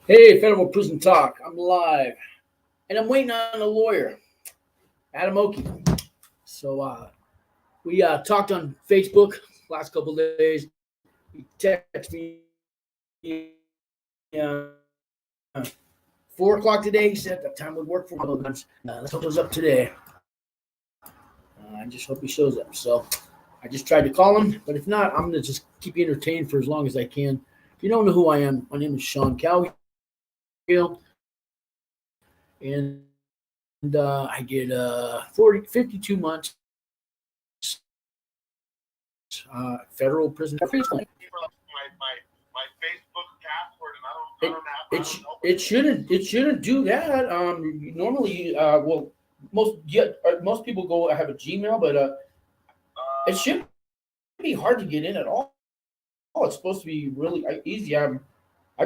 Hey, Federal Prison Talk. I'm live, and I'm waiting on a lawyer, Adam Oakey. So we talked on Facebook last couple of days. He texted me 4 o'clock today. He said that time would work for me. Let's hope it goes up today. I just hope he shows up. So I just tried to call him, but if not, I'm gonna just keep you entertained for as long as I can. If you don't know who I am, my name is Sean Cowgill, and I did 52 months federal prison. My Facebook password, and It shouldn't do that. Normally, well, most people go have a Gmail, but it shouldn't be hard to get in at all. It's supposed to be really easy. I've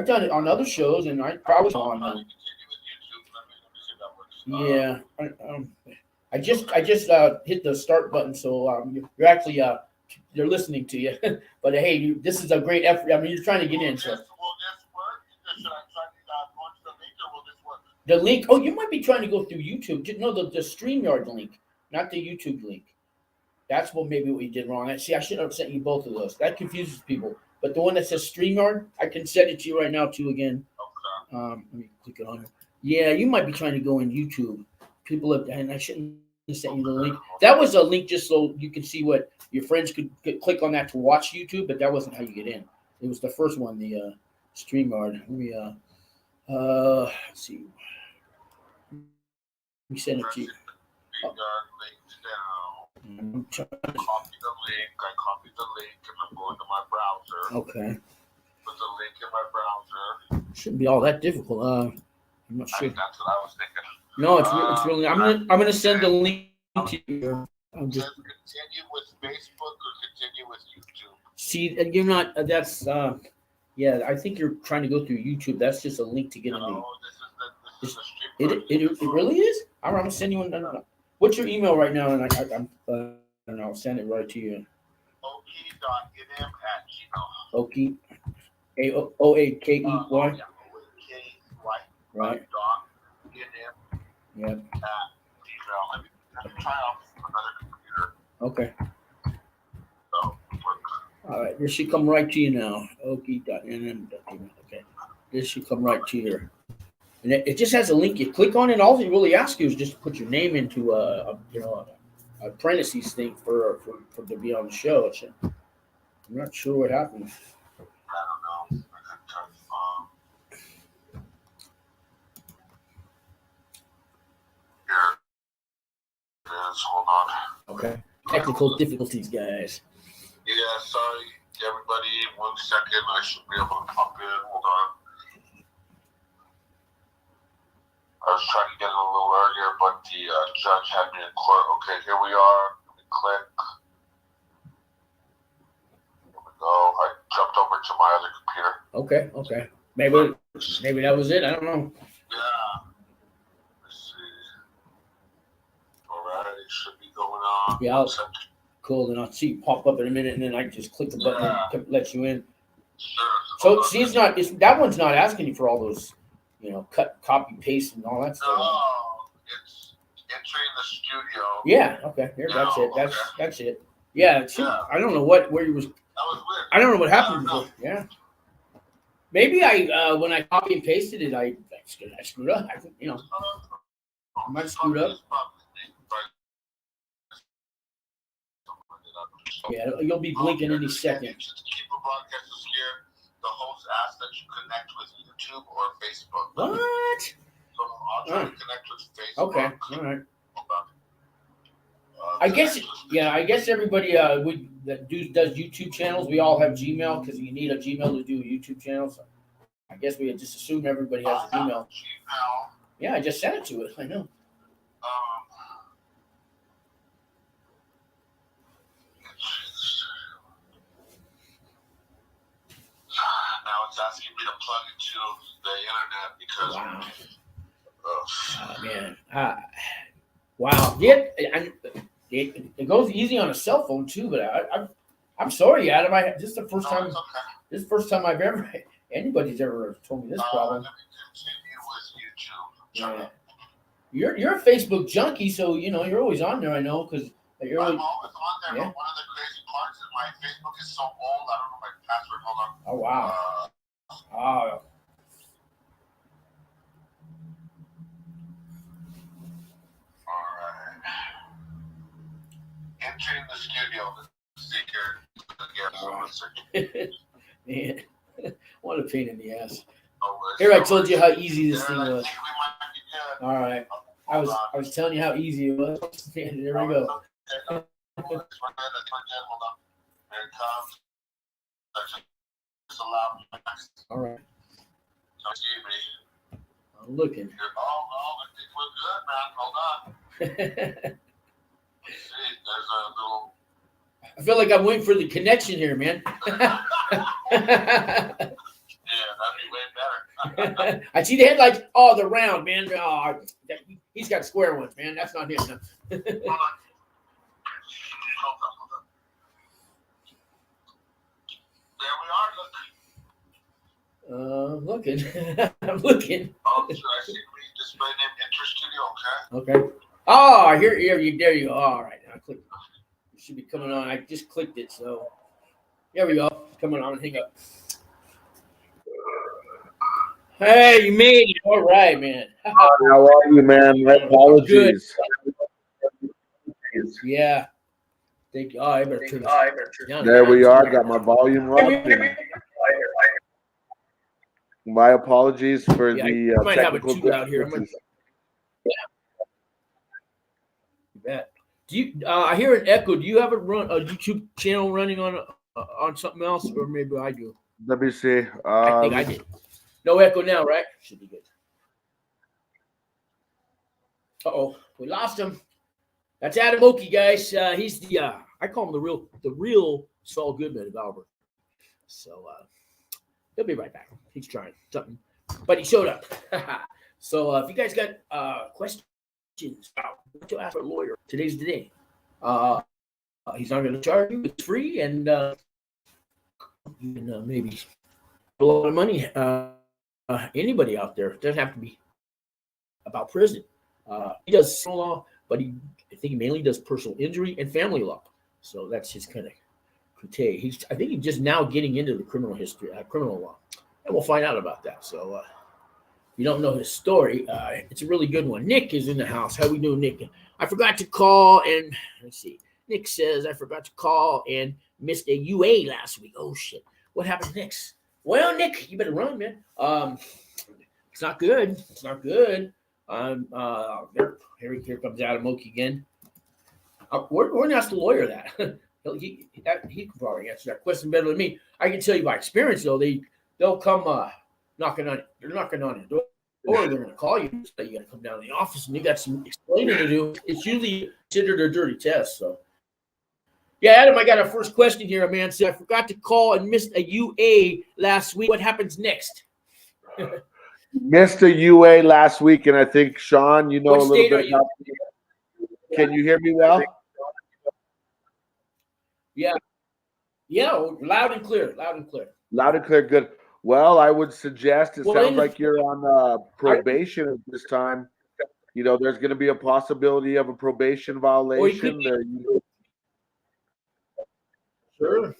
done it on other shows, and I probably on. Yeah, I just hit the start button, so you're actually they're listening to you. But hey, this is a great effort. I mean, you're trying to get in. So will this work? Should I try to go into the link, or will this work? the link. Oh, you might be trying to go through YouTube. No, the StreamYard link, not the YouTube link. That's what you did wrong. See, I should have sent you both of those. That confuses people. But the one that says StreamYard, I can send it to you right now too. Again, let me click it on here. Yeah, you might be trying to go in YouTube. People have, and I shouldn't have sent you the link. That was a link just so you can see what your friends could click on that to watch YouTube, but that wasn't how you get in. It was the first one, the StreamYard. Let me let's see. Let me send it to you. I'm trying to copy the link. I copied the link and I'm going to my browser. Okay. Put the link in my browser. Shouldn't be all that difficult. I'm not sure. That's what I was thinking. No, it's really. I'm gonna send the link to you. I'm just continue with Facebook or continue with YouTube. See, and you're not. That's yeah. I think you're trying to go through YouTube. That's just a link to get in. No, this is the It really is. I'm gonna send you one. What's your email right now? And I'll send it right to you. Oakey.nm@gmail. Oakey, Oakey. Yeah, Oakey. Right. .nm Yep. at Gmail. Let me try off another computer. Okay. So work. All right. This should come right to you now. Oakey.nm. Okay. This should come right to you. And it just has a link. You click on it. All it really asks you is just to put your name into a parentheses thing for to be on the show. I'm not sure what happened. I don't know. Here it is. Hold on. Okay. Technical difficulties, guys. Yeah, sorry, everybody. 1 second. I should be able to pop in. Hold on. I was trying to get it a little earlier, but the judge had me in court. Okay, here we are. Let me click. Here we go. I jumped over to my other computer. Okay. Maybe that was it. I don't know. Yeah. Let's see. All right, it should be going on. Yeah, cool. Then I'll see you pop up in a minute, and then I can just click the button to let you in. Sure. So see, that one's not asking you for all those, cut, copy, paste, and all that stuff. No, it's entering the studio. Yeah. Okay. Here, that's it. That's it. Yeah. I don't know where you was. That was weird. I don't know what happened before. Yeah. Maybe when I copy and pasted it, I screwed up. I might have screwed up. Yeah, you'll be blinking any second. Just keep the broadcasters here. The host asks that you connect with YouTube or Facebook. What? So I'll try to connect with Facebook. Okay. All right. I guess everybody that does YouTube channels, we all have Gmail because you need a Gmail to do a YouTube channel. So I guess we just assume everybody has a Gmail. Yeah, I just sent it to it. I know. Now it's asking me to plug into the internet because. Wow. Oh man. Wow. Yeah. It goes easy on a cell phone too, but I'm sorry, Adam. This is the first time. Okay. This is the first time I've ever anybody's ever told me this problem. Let me continue with YouTube. Yeah. You're a Facebook junkie, so you're always on there. I know because you're I'm always. always on there, Yeah. but one of the crazy parts is my Facebook is so old. I don't know my password. Hold on. Oh wow. Oh. All right. Entering the studio. Let's see here. Man, what a pain in the ass. Oh, Here, I told you how easy this They're thing like, was. "Think we might be good." All right, I was telling you how easy it was. Man, there we go. Hold on. There it comes. Just allow me. All right, Excuse me. I'm looking. I think we're good, man. Hold on. Let's see. There's a little. I feel like I'm waiting for the connection here, man. Yeah, that'd be way better. I see the headlights. Oh, the round, man. Oh, he's got square ones, man. That's not him. Hold on. There we are. Look. Looking. I'm looking. Oh, should I see the display name Enter Studio? Okay. Okay. Oh, here you. There you go. All right. Now click. It should be coming on. I just clicked it, so there we go. Coming on. Hang up. Hey, you made it. All right, man. How are you, man? My apologies. Yeah. Thank you. Oh, I better turn this down. There we are. Got my volume up. My apologies for Yeah, the I might have it technical too loud here. difficulties. You bet. Do you? I hear an echo. Do you have a YouTube channel running on something else, or maybe I do? Let me see. I think I did. No echo now, right? Should be good. Uh-oh, we lost him. That's Adam Oakey, guys. He's the I call him the real Saul Goodman of Albuquerque. So he'll be right back. He's trying something, but he showed up. So if you guys got questions about what to ask for a lawyer, today's the day. He's not going to charge you. It's free, and you can maybe a lot of money. Anybody out there, it doesn't have to be about prison. He does civil law, but I think he mainly does personal injury and family law. So that's his kind of crusade. I think he's just now getting into the criminal law, and we'll find out about that. So if you don't know his story, it's a really good one. Nick is in the house. How we doing, Nick? I forgot to call, and let's see. Nick says I forgot to call and missed a UA last week. Oh shit! What happened next? Well, Nick, you better run, man. It's not good. It's not good. Here comes Adam Oakey again. We're going to ask the lawyer that. He can probably answer that question better than me. I can tell you by experience, though, they'll come knocking on. They're knocking on your door, or they're going to call you. So you got to come down to the office, and you got some explaining to do. It's usually considered a dirty test. So, yeah, Adam, I got our first question here. A man said, "I forgot to call and missed a UA last week. What happens next?" Missed a UA last week, and I think Sean, you know What a little state bit are you? about. Can you hear me well? Yeah, loud and clear. Loud and clear. Good. Well, I would suggest it Well, sounds like you're on probation at this time. You know, there's going to be a possibility of a probation violation. Sure.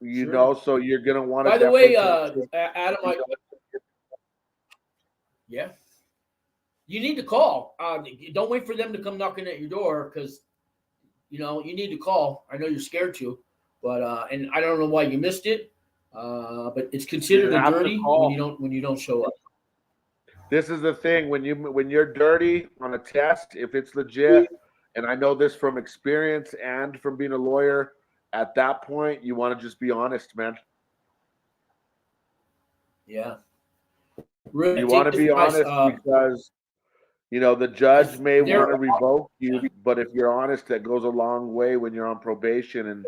You know, so you're going to want to. By the way, Adam, yeah, you need to call. Don't wait for them to come knocking at your door because, you need to call. I know you're scared to, but and I don't know why you missed it, but it's considered a dirty when you don't show up. This is the thing when you're dirty on a test, if it's legit, and I know this from experience and from being a lawyer. At that point, you want to just be honest, man. Yeah. Really, you want to be honest because, the judge may want to revoke you, but if you're honest, that goes a long way when you're on probation. And,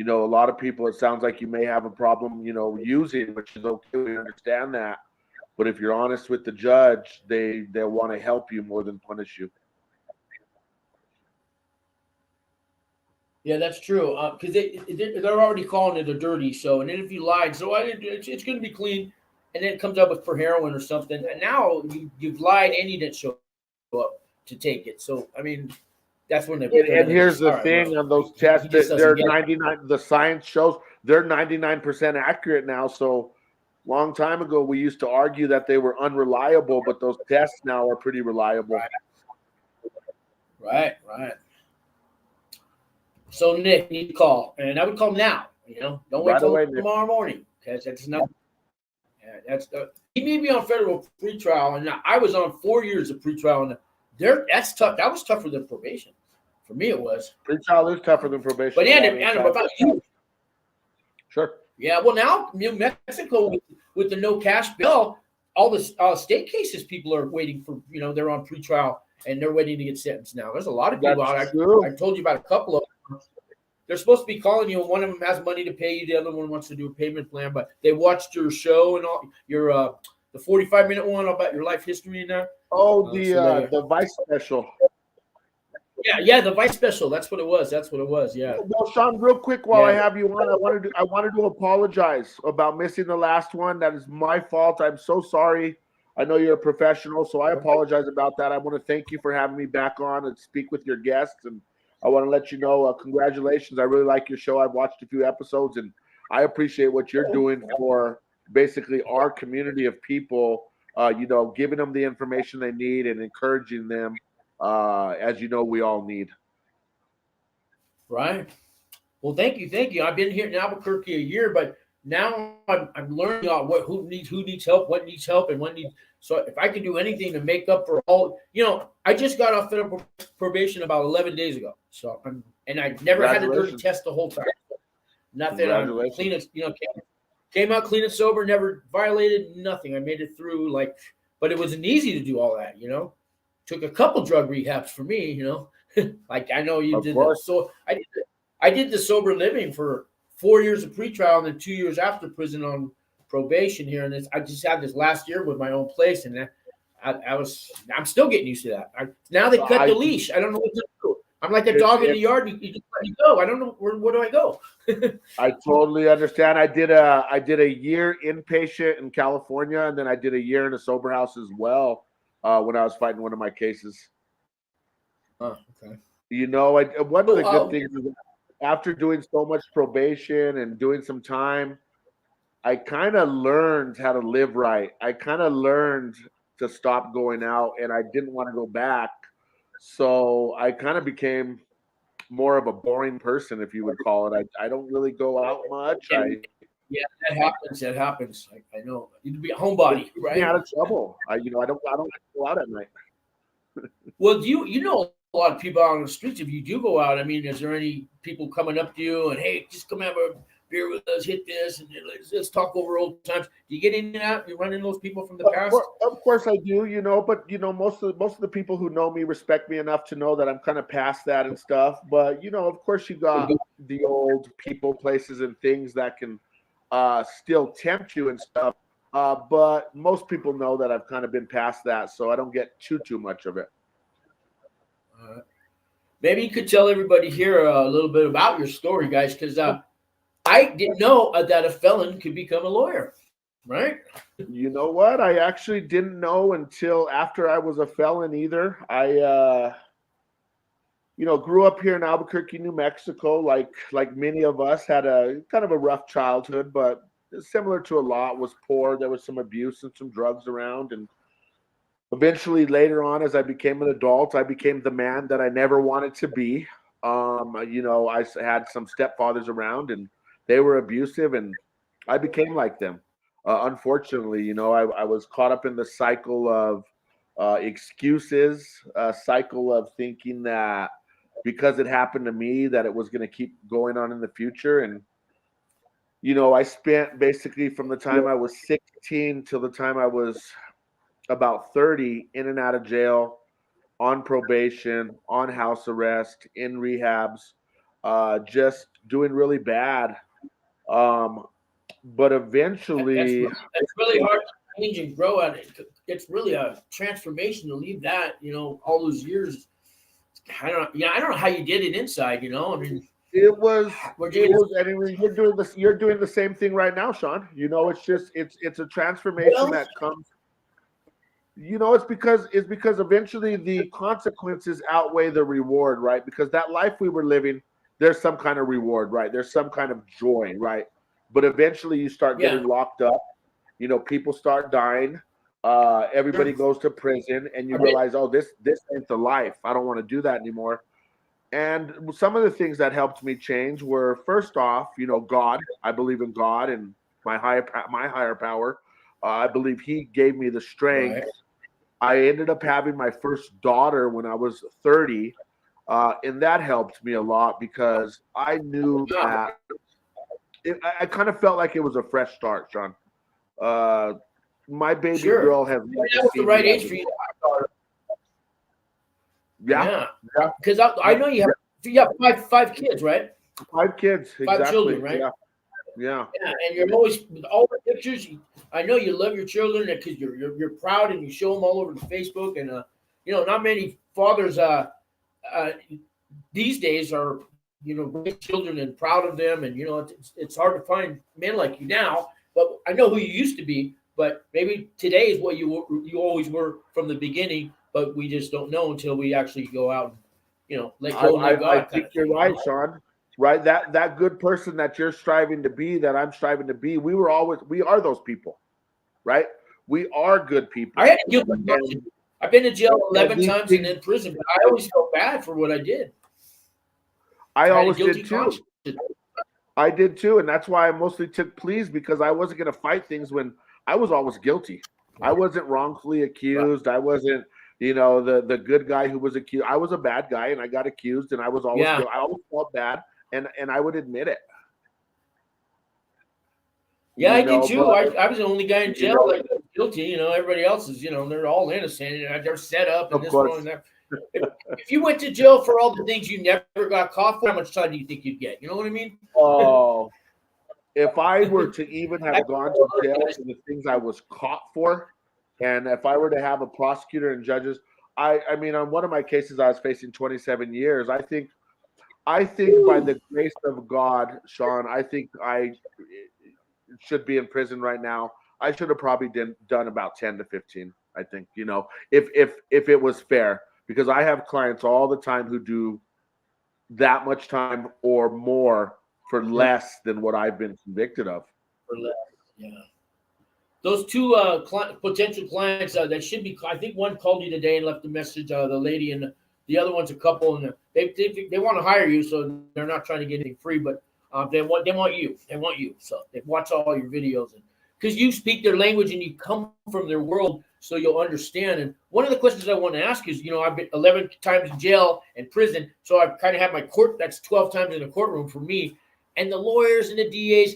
a lot of people, it sounds like you may have a problem, using, which is okay. We understand that. But if you're honest with the judge, they'll want to help you more than punish you. Yeah, that's true. Because they're already calling it a dirty. So, and then if you lied, so it's going to be clean, and then it comes up with for heroin or something. And now you've lied and you didn't show up to take it. So, I mean, that's when And here's the all right, thing well, on those he tests just that doesn't they're get it. 99. The science shows they're 99% accurate now. So, long time ago, we used to argue that they were unreliable, but those tests now are pretty reliable. Right. So Nick, you need to call, and I would call now. Don't wait Right till away, Nick. tomorrow morning because that's not. Yeah, he may be on federal pretrial, and I was on 4 years of pretrial, and that's tough. That was tougher than probation. For me, it was. Pretrial is tougher than probation. But and about you. Sure. Yeah, well, now New Mexico with the no cash bill, all the state cases people are waiting for. They're on pretrial and they're waiting to get sentenced now. There's a lot of people out. I told you about a couple of them. They're supposed to be calling you. One of them has money to pay you. The other one wants to do a payment plan. But they watched your show and all your the 45-minute one about your life history in there. Oh, the Vice special. Yeah, the Vice special. That's what it was. Yeah. Well, Sean, real quick, while I have you on, I wanted to apologize about missing the last one. That is my fault. I'm so sorry. I know you're a professional, so I apologize about that. I want to thank you for having me back on and speak with your guests. And I want to let you know, congratulations. I really like your show. I've watched a few episodes, and I appreciate what you're doing for basically our community of people, giving them the information they need and encouraging them, as you know, we all need. Right. Well, thank you. I've been here in Albuquerque a year, but now I'm learning who needs help, what needs help, and what needs. So if I can do anything to make up for all, I just got off federal probation about 11 days ago. So and I never had a dirty test the whole time. Nothing. I'm clean as came out clean and sober, never violated nothing. I made it through but it wasn't easy to do all that. Took a couple drug rehabs for me. Like I know you did. So I did the sober living for 4 years of pretrial and then 2 years after prison on probation here. And I just had this last year with my own place, and I'm still getting used to that. Now they cut the leash. I don't know what to do. I'm like a dog in the yard. You just let me go. I don't know where do I go. I totally understand. I did a year inpatient in California, and then I did a year in a sober house as well when I was fighting one of my cases. Oh, okay. One of the good things is after doing so much probation and doing some time, I kind of learned how to live right. I kind of learned to stop going out, and I didn't want to go back. So I kind of became more of a boring person, if you would call it. I don't really go out much. Yeah, that happens. I know. You need to be a homebody, right? Get out of trouble. I don't go out at night. Well, you know a lot of people out on the streets. If you do go out, I mean, is there any people coming up to you and, hey, just come have a beer with us, hit this, and let's talk over old times? Do you get into that? You run into those people from the past? Of course I do, but most of the people who know me respect me enough to know that I'm kind of past that and stuff. But of course you got the old people, places, and things that can still tempt you and stuff. But most people know that I've kind of been past that, so I don't get too much of it. Maybe you could tell everybody here a little bit about your story, guys, because I didn't know that a felon could become a lawyer, right? You know what? I actually didn't know until after I was a felon either. I, grew up here in Albuquerque, New Mexico, like many of us, had a kind of a rough childhood, but similar to a lot, was poor. There was some abuse and some drugs around, and eventually, later on, as I became an adult, I became the man that I never wanted to be. I had some stepfathers around, and they were abusive, and I became like them. Unfortunately, I was caught up in the cycle of excuses, a cycle of thinking that because it happened to me, that it was going to keep going on in the future. And, I spent basically from the time I was 16 till the time I was about 30 in and out of jail, on probation, on house arrest, in rehabs, just doing really bad. But eventually, that's really hard to change and grow at it. It's really a transformation to leave that, all those years. I don't know how you did it inside, I mean, It was. Anyway, you're doing the same thing right now, Sean. You know, it's a transformation that comes. You know, it's because eventually the consequences outweigh the reward, right? Because that life we were living, there's some kind of reward, right? There's some kind of joy, right? But eventually you start getting locked up. You know, people start dying. Everybody goes to prison, and you realize, oh, this ain't the life. I don't want to do that anymore. And some of the things that helped me change were, first off, you know, God. I believe in God and my higher power. I believe He gave me the strength. Right. I ended up having my first daughter when I was 30, and that helped me a lot because I knew that I kind of felt like it was a fresh start, Sean. My baby girl has never that was the seen right me age as for a- you. Yeah. Because I know you have five kids, right? 5 kids, Five exactly. children, right? Yeah. Yeah, and you're always with all the pictures. I know you love your children because you're proud and you show them all over the Facebook. And you know, not many fathers these days are great children and proud of them. And you know, it's hard to find men like you now. But I know who you used to be. But maybe today is what you always were from the beginning. But we just don't know until we actually go out and let go and let God. I think you're right, Sean. Right, that good person that you're striving to be, that I'm striving to be, we are those people, right? We are good people. I had a guilty conscience. I've been to jail 11 times and in prison, but I always felt bad for what I did. I always did too. I did too, and that's why I mostly took pleas, because I wasn't going to fight things when I was always guilty. I wasn't wrongfully accused. I wasn't, the good guy who was accused. I was a bad guy, and I got accused, and I was always guilty. I always felt bad. And I would admit it. Yeah, I did too. I was the only guy in jail that was guilty. Everybody else is, they're all innocent and they're set up and this one and that. If you went to jail for all the things you never got caught for, how much time do you think you'd get? You know what I mean? Oh, if I were to even have gone to jail for the things I was caught for, and if I were to have a prosecutor and judges, I mean, on one of my cases, I was facing 27 years. I think by the grace of God, Sean, I think I should be in prison right now. I should have probably done about 10 to 15. I think, if it was fair, because I have clients all the time who do that much time or more for less than what I've been convicted of. For less, yeah. Those two potential clients, they should be. I think one called you today and left a message. The lady and the other one's a couple, and they want to hire you, so they're not trying to get anything free, but they want you. They want you, so they watch all your videos, and because you speak their language and you come from their world, so you'll understand. And one of the questions I want to ask is, I've been 11 times in jail and prison, so I've kind of had my court. That's 12 times in the courtroom for me, and the lawyers and the DAs.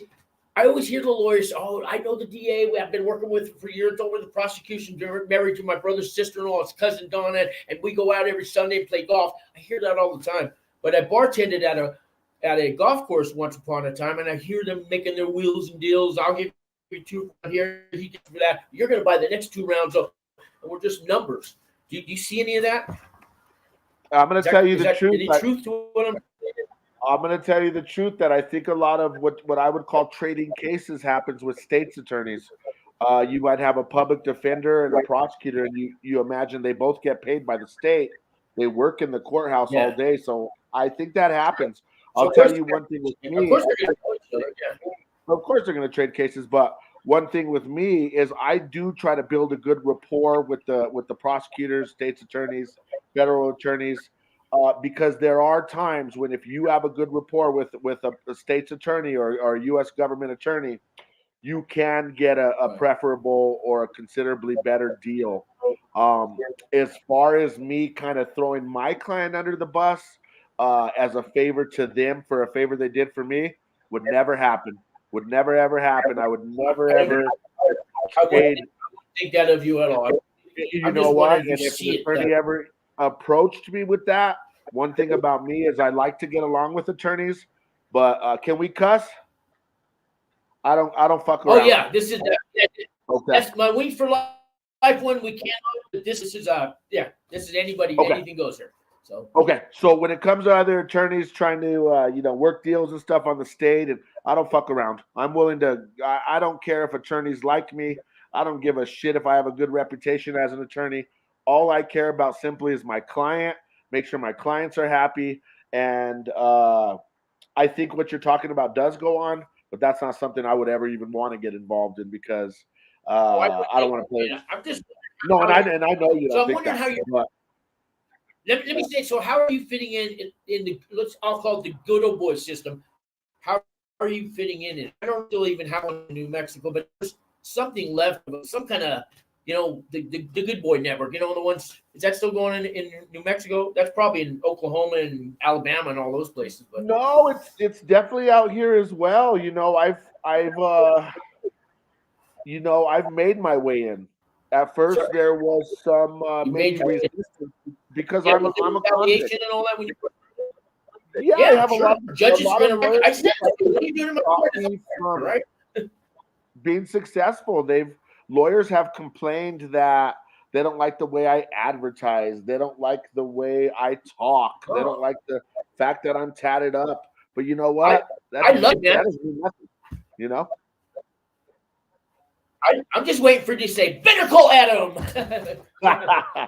I always hear the lawyers, oh, I know the DA. I've been working with for years over the prosecution, married to my brother's sister-in-law, his cousin Donna, and we go out every Sunday and play golf. I hear that all the time. But I bartended at a golf course once upon a time, and I hear them making their wheels and deals. I'll give you 2 here, he gets for that. You're going to buy the next 2 rounds up, and we're just numbers. Do you see any of that? I'm going to tell you the truth. Any truth to what I'm saying? I'm going to tell you the truth that I think a lot of what I would call trading cases happens with state's attorneys. You might have a public defender and a prosecutor, and you imagine they both get paid by the state. They work in the courthouse all day. So I think that happens. I'll tell you one thing with me. Of course they're going to trade cases, but one thing with me is I do try to build a good rapport with the prosecutors, state's attorneys, federal attorneys. Because there are times when if you have a good rapport with a state's attorney or a U.S. government attorney, you can get a preferable or a considerably better deal. As far as me kind of throwing my client under the bus as a favor to them for a favor they did for me, would never happen. Would never, ever happen. I would never, ever think that of you at all. You know what? And if the attorney ever approached me with that, one thing about me is I like to get along with attorneys, but can we cuss? I don't fuck around. Oh yeah, this is that's my week for life one. We can't. This is this is anybody. Okay. Anything goes here. So okay, so when it comes to other attorneys trying to work deals and stuff on the state, and I don't fuck around. I'm willing to. I don't care if attorneys like me. I don't give a shit if I have a good reputation as an attorney. All I care about simply is my client. Make sure my clients are happy, and I think what you're talking about does go on, but that's not something I would ever even want to get involved in because I don't want to play. I'm just No, and I know you don't. So I'm think wondering that, how you. but Let me say. So how are you fitting in the I'll call it the good old boy system? How are you fitting in it? I don't still even have one in New Mexico, but there's something left of some kind of the good boy network. The ones is that still going on in New Mexico? That's probably in Oklahoma and Alabama and all those places. But no, it's definitely out here as well. I've made my way in. At first, Sure. there was some You maybe made your way in. resistance because Yeah, I'm was there a retaliation convict. and all that when you. Yeah, I Yeah, have sure. a Judges lot are of gonna. lawyers I said, what are you doing in my stop court? me from Right? being successful. Lawyers have complained that they don't like the way I advertise. They don't like the way I talk. They don't like the fact that I'm tatted up. But you know what? I love that. That doesn't mean nothing. You know? I'm just waiting for you to say, better call Adam.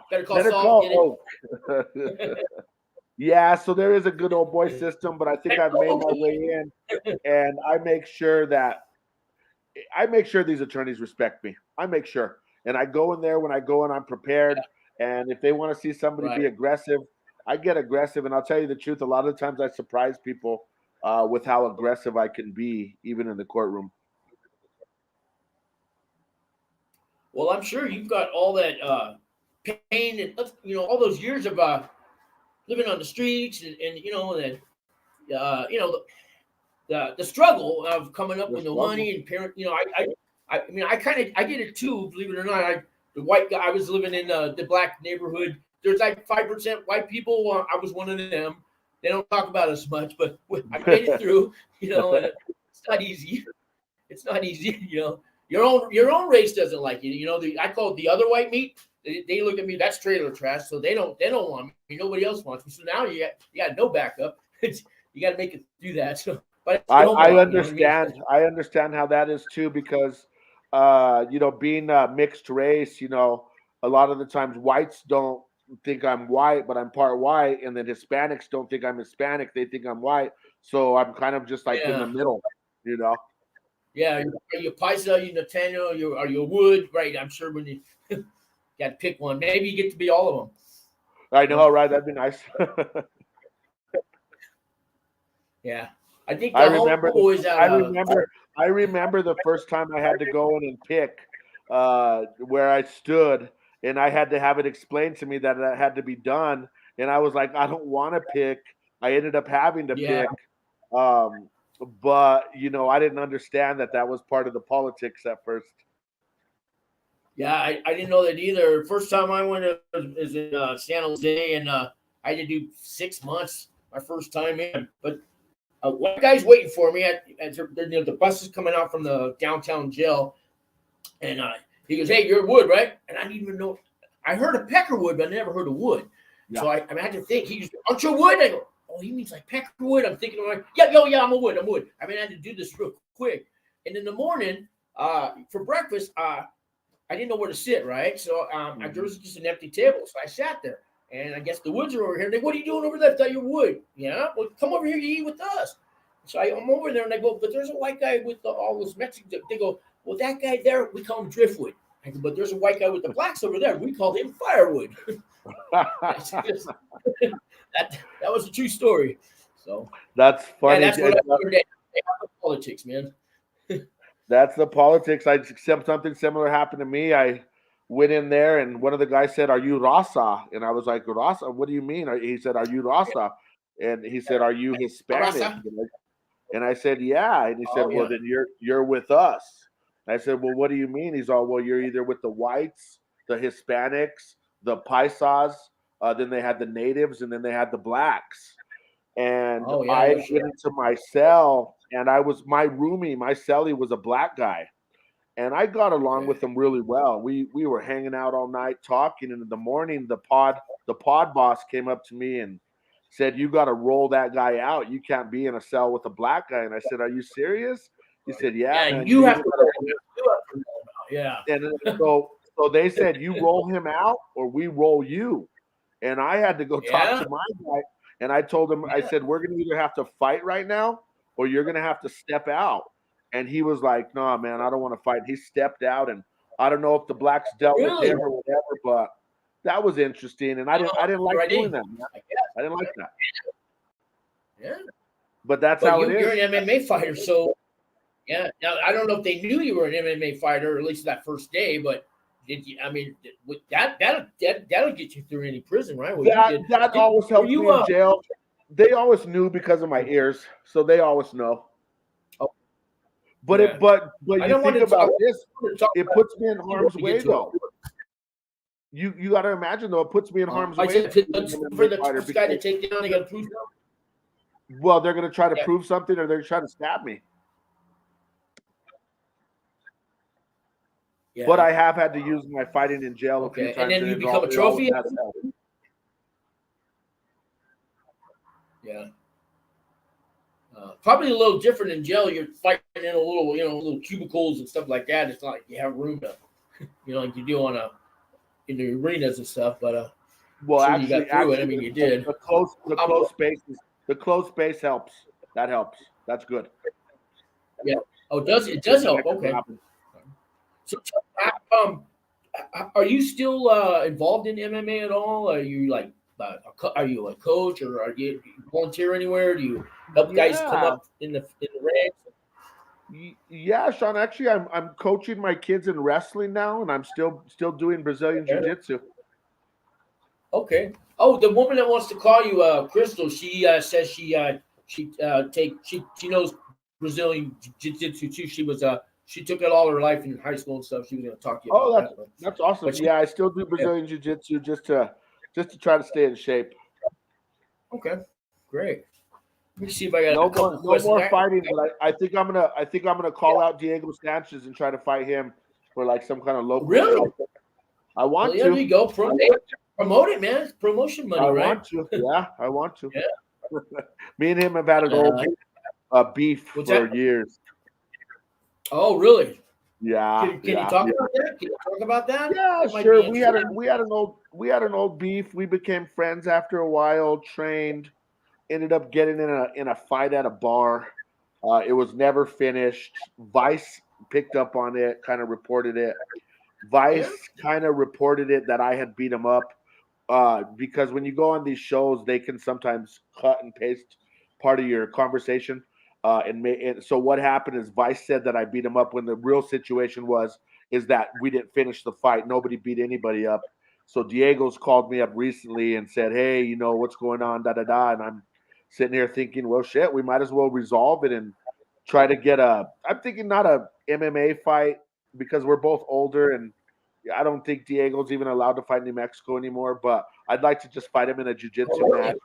Better call Saul. Yeah, so there is a good old boy system, but I think I've made my way in, and I make sure these attorneys respect me. I make sure, and I go in there when I go and I'm prepared. And if they want to see somebody be aggressive, I get aggressive. And I'll tell you the truth: a lot of times I surprise people with how aggressive I can be, even in the courtroom. Well, I'm sure you've got all that pain and all those years of living on the streets and that the struggle of coming up with no money and parent. I mean, I did it too. Believe it or not, the white guy. I was living in the black neighborhood. There's like 5% white people. I was one of them. They don't talk about us much, but I made it through. And it's not easy. It's not easy. Your own race doesn't like you. I call it the other white meat. They look at me. That's trailer trash. So they don't want me. Nobody else wants me. So now you got no backup. You got to make it through that. So, but I understand. I understand how that is too, because being mixed race, a lot of the times whites don't think I'm white, but I'm part white, and then Hispanics don't think I'm Hispanic. They think I'm white. So I'm kind of just like in the middle, Yeah, are you Paisa? Are you Nathaniel? Are you Wood? Right. I'm sure when you got to pick one, maybe you get to be all of them. I know, right? That'd be nice. Yeah, I think I remember the first time I had to go in and pick where I stood, and I had to have it explained to me that had to be done, and I was like, I don't want to pick. I ended up having to pick, but I didn't understand that was part of the politics at first. Yeah, I didn't know that either. First time I went was in San Jose, and I had to do 6 months my first time in, but. One guy's waiting for me the bus is coming out from the downtown jail, and he goes, "Hey, you're Wood, right?" And I didn't even know. I heard of Peckerwood, but I never heard of Wood. Yeah. So I had to think. He goes, "Aren't you Wood?" I go, "Oh, he means like Peckerwood." I'm thinking, yeah, I'm a Wood. I'm Wood. I mean, I had to do this real quick. And in the morning, for breakfast, I didn't know where to sit. Right, so there was just an empty table, so I sat there. And I guess the Woods are over here. They, what are you doing over there? I thought you were Wood. Yeah, well, come over here to eat with us. So I'm over there, and I go, but there's a white guy with all those Mexicans. They go, well, that guy there, we call him Driftwood. I go, but there's a white guy with the blacks over there. We call him Firewood. that was a true story. So that's funny. Yeah, that's what I learned. Politics, man. That's the politics. Something similar happened to me. I went in there, and one of the guys said, "Are you Raza?" And I was like, "Raza? What do you mean?" He said, "Are you Raza?" And he said, "Are you Hispanic?" And I said, "Yeah." And he said, "Well, then you're with us." And I said, "Well, what do you mean?" He's all, "Well, you're either with the whites, the Hispanics, the Paisas. Then they had the natives, and then they had the blacks." And I went into my cell, and my cellie was a black guy. and I got along with him really well. We were hanging out all night talking, and in the morning, the pod boss came up to me and said, "You got to roll that guy out. You can't be in a cell with a black guy." And I said, "Are you serious?" He said, "Yeah, man. You have to roll him out. Yeah. And so they said, "You roll him out, or we roll you." And I had to go talk to my guy, and I told him, I said, "We're going to either have to fight right now, or you're going to have to step out." And he was like, "No, man, I don't want to fight." He stepped out, and I don't know if the blacks dealt with him or whatever, but that was interesting, and I didn't like doing that, man. I didn't like that. Yeah. But that's how it is. You're an MMA fighter, so yeah. Now I don't know if they knew you were an MMA fighter, at least that first day, but did you? I mean, that'll get you through any prison, right? Well, that always helped me in jail. They always knew because of my ears, so they always know. But you think about this, it puts me in harm's way, though. You got to imagine, though, it puts me in harm's way. For the first guy to take down, they got to prove something. Well, they're going to try to prove something, or they're trying to stab me. Yeah. But I have had to use my fighting in jail a few times. And then you become a trophy? Yeah. Probably a little different in jail. You're fighting in a little cubicles and stuff like that. It's not like you have room to, like you do in the arenas and stuff. But actually, you got through it. I mean, you did. The closed space helps. That helps. That's good. Yeah. Oh, it does help. Okay. So, are you still involved in MMA at all? Are you like? Are you a coach, or are you volunteer anywhere? Do you help guys come up in the ranks? Yeah, Sean. Actually, I'm coaching my kids in wrestling now, and I'm still doing Brazilian Jiu-Jitsu. Okay. Oh, the woman that wants to call you, Crystal, she says she knows Brazilian Jiu-Jitsu too. She took it all her life in high school and stuff. She was going to talk to you about that. That's awesome. I still do Brazilian Jiu-Jitsu just to try to stay in shape. Okay, great. Let me see if I got no more fighting. But I think I'm gonna call out Diego Sanchez and try to fight him for like some kind of local. Really? Show. I want to. There you go. Promote it, man. It's promotion money, right? I want to. Yeah, I want to. Yeah. Me and him have had an old beef for years. Oh, really? Yeah. Can you talk about that? Can you talk about that? Yeah, sure. We had an old beef. We became friends after a while. Trained. Ended up getting in a fight at a bar. It was never finished. Vice picked up on it, kind of reported it. Vice kind of reported it that I had beat him up because when you go on these shows, they can sometimes cut and paste part of your conversation. And so what happened is Vice said that I beat him up when the real situation is that we didn't finish the fight. Nobody beat anybody up. So Diego's called me up recently and said, "Hey, what's going on, da-da-da." And I'm sitting here thinking, well, shit, we might as well resolve it and try to get I'm thinking not a MMA fight because we're both older and I don't think Diego's even allowed to fight in New Mexico anymore, but I'd like to just fight him in a jiu-jitsu match,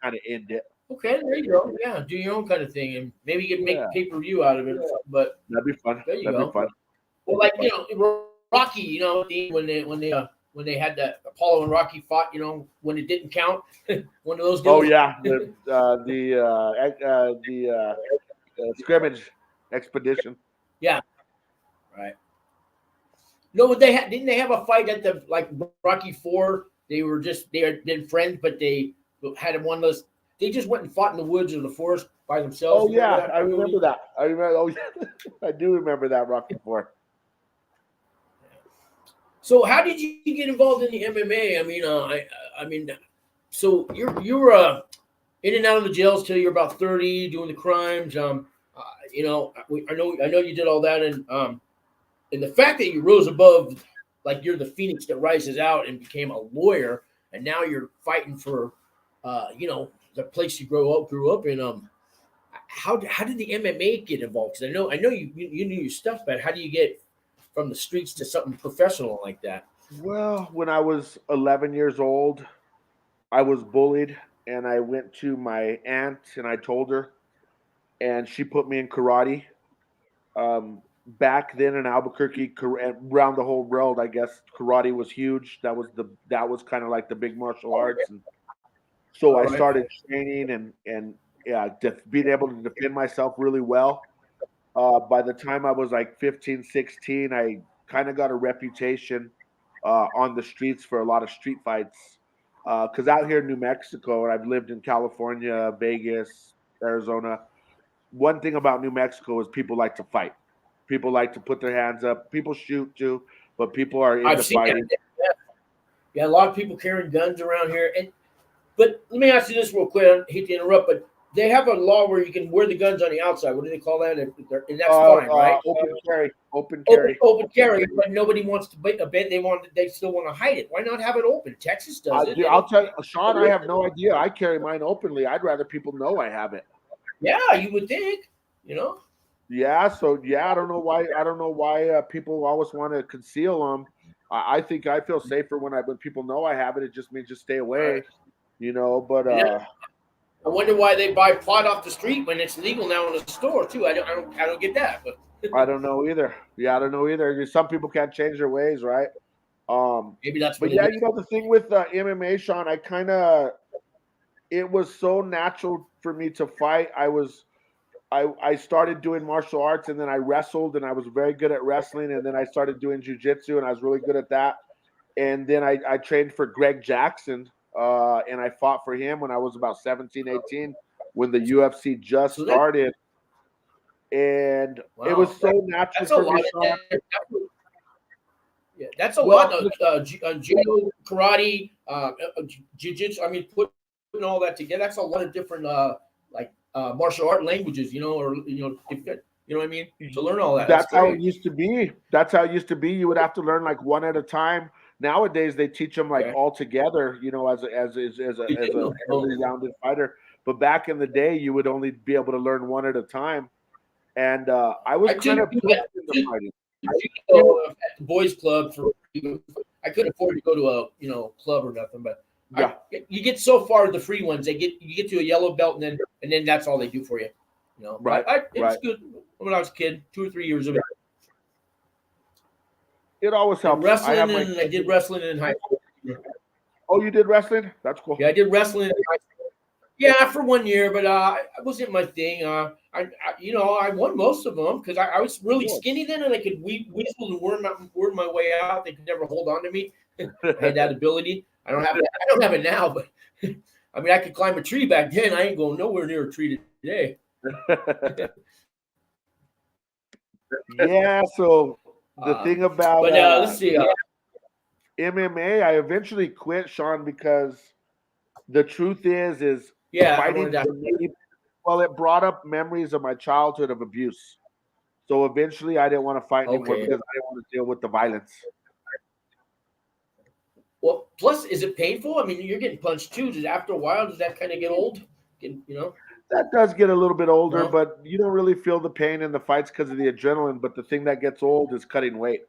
kind of end it. Okay, there you go. Yeah, do your own kind of thing, and maybe you can make pay-per-view out of it. But that'd be fun. There you go. Be fun. Well, like Rocky, when they had that Apollo and Rocky fought, when it didn't count, one of those deals. Oh yeah, the scrimmage expedition. Yeah, right. No, but didn't they have a fight at the Rocky IV? They had been friends, but they had one of those. They just went and fought in the woods or the forest by themselves. Oh yeah, I remember that. Oh yeah, I do remember that Rocky IV. So how did you get involved in the MMA? I mean, so you were in and out of the jails till you're about 30, doing the crimes. I know you did all that, and the fact that you rose above, like you're the phoenix that rises out and became a lawyer, and now you're fighting for, the place you grew up in. How did the MMA get involved? Because I know you knew your stuff, but how do you get from the streets to something professional like that? Well, when I was 11 years old, I was bullied, and I went to my aunt and I told her, and she put me in karate. back then in Albuquerque, around the whole world, I guess karate was huge. That was kind of like the big martial arts, and so I started training and yeah, being able to defend myself really well. By the time I was like 15, 16, I kind of got a reputation on the streets for a lot of street fights. Because out here in New Mexico, and I've lived in California, Vegas, Arizona. One thing about New Mexico is people like to fight. People like to put their hands up. People shoot too, but people are into fighting. Yeah, a lot of people carrying guns around here. But let me ask you this real quick. I hate to interrupt, but they have a law where you can wear the guns on the outside. What do they call that? And that's fine, right? Open carry. Open carry. But nobody wants to bet. They still want to hide it. Why not have it open? Texas does it. I'll tell you, Sean. I have no idea. I carry mine openly. I'd rather people know I have it. Yeah, you would think. Yeah. So yeah, I don't know why people always want to conceal them. I think I feel safer when people know I have it. It just means just stay away. But I wonder why they buy pot off the street when it's legal now in the store too. I don't get that. But I don't know either. Yeah, I don't know either. Some people can't change their ways, right? Maybe that's. But yeah, the thing with MMA, Sean, it was so natural for me to fight. I started doing martial arts, and then I wrestled, and I was very good at wrestling, and then I started doing jiu-jitsu, and I was really good at that. And then I trained for Greg Jackson. And I fought for him when I was about 17, 18, when the UFC just started. And it was so natural for me. Yeah, that's a lot of judo, karate, jiu-jitsu. I mean, putting all that together, that's a lot of different martial art languages, you know what I mean? To learn all that. That's how it used to be. You would have to learn like one at a time. Nowadays they teach them like all together, as a really rounded fighter. But back in the day, you would only be able to learn one at a time. And I was kind of pushed into fighting. At the boys' club I couldn't afford to go to a club or nothing, but you get so far the free ones. You get to a yellow belt, and then that's all they do for you. Right. It's good when I was a kid, 2 or 3 years of it. It always helps. I did wrestling in high school. Oh, you did wrestling? That's cool. Yeah, I did wrestling in high school. Yeah, for 1 year, but it wasn't my thing. I won most of them because I was really skinny then, and I could weasel and worm my way out. They could never hold on to me. I had that ability. I don't have it now, but I mean, I could climb a tree back then. I ain't going nowhere near a tree today. Yeah. So the thing about let's see. MMA, I eventually quit, Sean, because the truth is fighting for me, well, it brought up memories of my childhood of abuse. So eventually I didn't want to fight anymore because I didn't want to deal with the violence. Well, plus, is it painful? I mean, you're getting punched too. After a while, does that kind of get old? That does get a little bit older, but you don't really feel the pain in the fights because of the adrenaline. But the thing that gets old is cutting weight.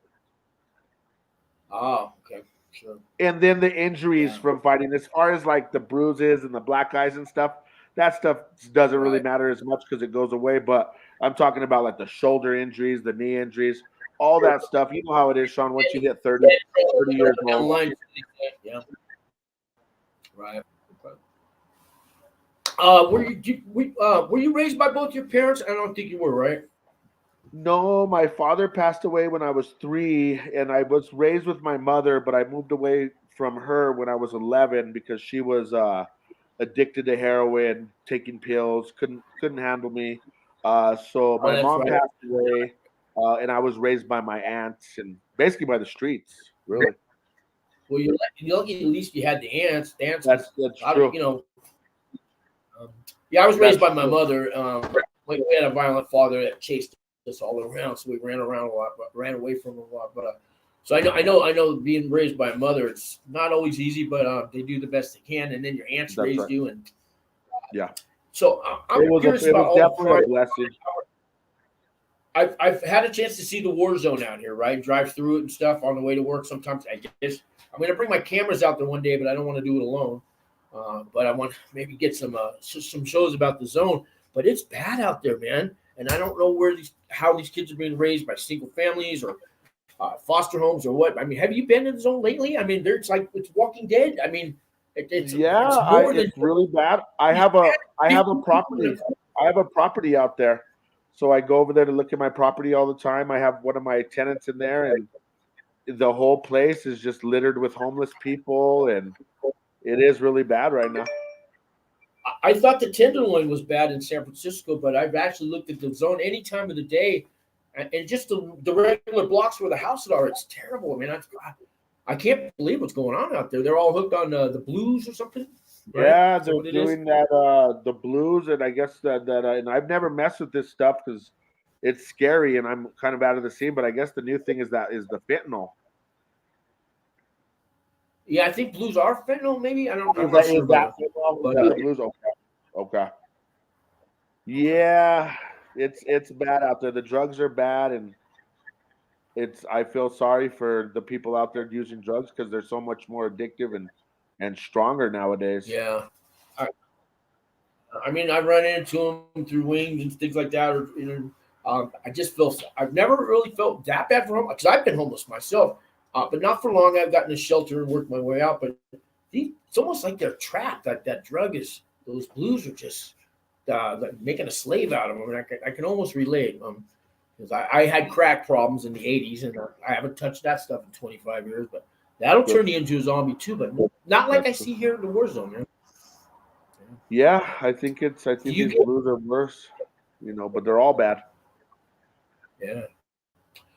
Oh, okay. Sure. And then the injuries from fighting, as far as like the bruises and the black eyes and stuff, that stuff doesn't really matter as much because it goes away. But I'm talking about like the shoulder injuries, the knee injuries, all that stuff. You know how it is, Sean, once you get 30 years old. Yeah. Right. Were you raised by both your parents? I don't think you were, right? No, my father passed away when I was 3, and I was raised with my mother, but I moved away from her when I was 11 because she was addicted to heroin, taking pills, couldn't handle me. So my mom passed away, and I was raised by my aunts and basically by the streets, really. Well, you're lucky at least you had the aunts. That's true. I was raised by my mother. We had a violent father that chased us all around, so we ran around a lot, but ran away from him a lot. But so I know, being raised by a mother, it's not always easy, but they do the best they can, and then your aunts raised you, and So I'm curious about all the blessing. I've had a chance to see the war zone out here, right? Drive through it and stuff on the way to work. Sometimes I guess I'm going to bring my cameras out there one day, but I don't want to do it alone. But I want to maybe get some shows about the zone. But it's bad out there, man. and I don't know how these kids are being raised by single families or foster homes or what. I mean, have you been in the zone lately? I mean, it's like it's Walking Dead. I mean, it's more than it's really bad. I have a property. I have a property out there, so I go over there to look at my property all the time. I have one of my tenants in there, and the whole place is just littered with homeless people, and it is really bad right now. I thought the Tenderloin was bad in San Francisco, but I've actually looked at the zone any time of the day, and just the regular blocks where the houses are, it's terrible. I mean, I can't believe what's going on out there. They're all hooked on the blues or something. Right? Yeah, they're doing that, the blues, and I guess that and I've never messed with this stuff because it's scary, and I'm kind of out of the scene. But I guess the new thing is the fentanyl. Yeah, I think blues are fentanyl. Maybe I don't. I'm Is not that, sure is that, but, the blues? Okay. Yeah, it's bad out there. The drugs are bad, and I feel sorry for the people out there using drugs because they're so much more addictive and stronger nowadays. Yeah. I mean, I run into them through wings and things like that. Or, I just I've never really felt that bad for homeless because I've been homeless myself, but not for long. I've gotten a shelter and worked my way out. But it's almost like they're trapped. That drug is, those blues are just like making a slave out of them. I mean, I can almost relate. Because I had crack problems in the 80s, and I haven't touched that stuff in 25 years. But that'll turn you into a zombie too, but not like I see here in the war zone, man. Yeah, I think these blues are worse, but they're all bad. Yeah.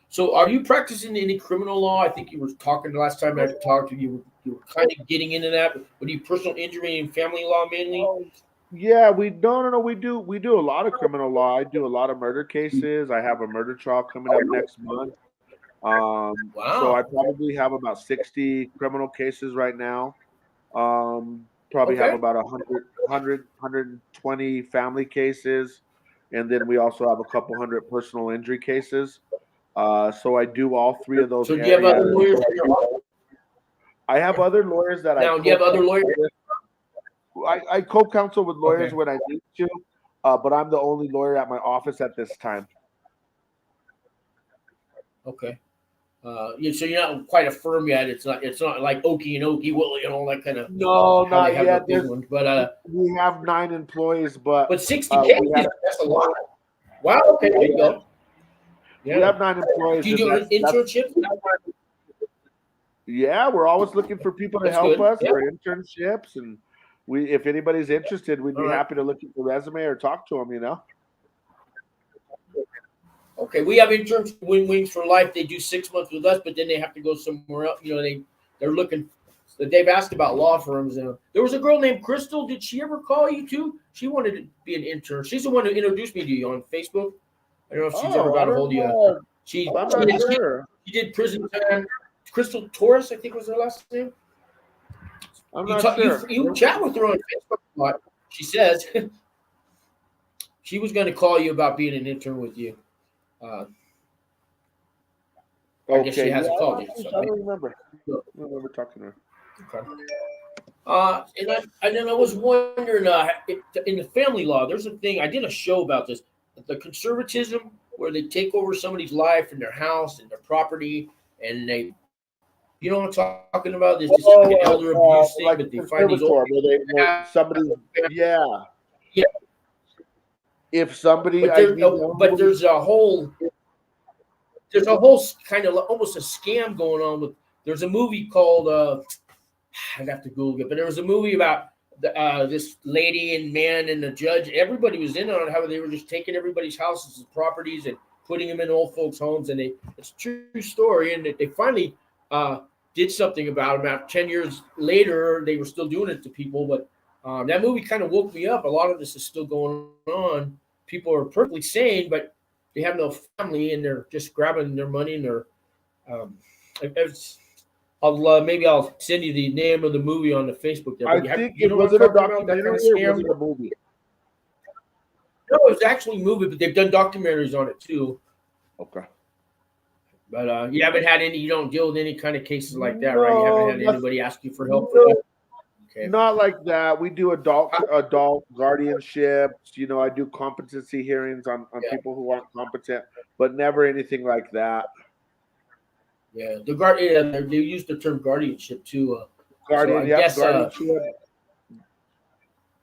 So, are you practicing any criminal law? I think you were talking the last time I talked to you. You were kind of getting into that. But do you personal injury and family law mainly? Yeah, we do a lot of criminal law. I do a lot of murder cases. I have a murder trial coming up next month. Wow. So I probably have about 60 criminal cases right now. Probably have about 120 family cases, and then we also have a couple hundred personal injury cases. So I do all three of those. So do you have other lawyers in your office? I have other lawyers that do you have other lawyers? I co-counsel with lawyers when I need to, but I'm the only lawyer at my office at this time. Okay. So you're not quite a firm yet. It's not like Oakey and Oakey, Willie, and all that kind of. No, not yet. But we have 9 employees, but 60 cases, that's a lot. Wow. Okay, there you go. Yeah. We have 9 employees. Do you do internships? Yeah, we're always looking for people to help us for internships, and if anybody's interested, we'd be happy to look at the resume or talk to them. Okay, we have interns Wings for Life. They do 6 months with us, but then they have to go somewhere else. They're looking. They've asked about law firms. There was a girl named Crystal. Did she ever call you too? She wanted to be an intern. She's the one who introduced me to you on Facebook. I don't know if she's ever got a hold of you. She did prison time. Crystal Torres, I think was her last name. I'm not sure. You chat with her on Facebook a lot. She says she was going to call you about being an intern with you. I guess she hasn't called you. I don't remember. I don't remember talking to her. Okay. And then I was wondering, in the family law, there's a thing. I did a show about this. The conservatism, where they take over somebody's life and their house and their property, and they, you know what I'm talking about? There's just like an elder abuse thing, but they find these old yeah. If somebody, but there's a whole kind of almost a scam going on with. There's a movie called I'd have to Google it, but there was a movie about this lady and man and the judge. Everybody was in on how they were just taking everybody's houses and properties and putting them in old folks' homes, and it's a true story. And they finally did something about it. About 10 years later, they were still doing it to people, but that movie kind of woke me up. A lot of this is still going on. People are perfectly sane, but they have no family, and they're just grabbing their money. And they're maybe I'll send you the name of the movie on the Facebook. There. I think it was a documentary or was it a movie? No, it was actually a movie, but they've done documentaries on it too. Okay. But you haven't had any. You don't deal with any kind of cases like that, right? You haven't had anybody ask you for help for that. Okay. Not like that. We do adult guardianships. You know, I do competency hearings on people who aren't competent, but never anything like that. Yeah, the guardian. They use the term guardianship too. Guardian, I yep, guess. guardianship.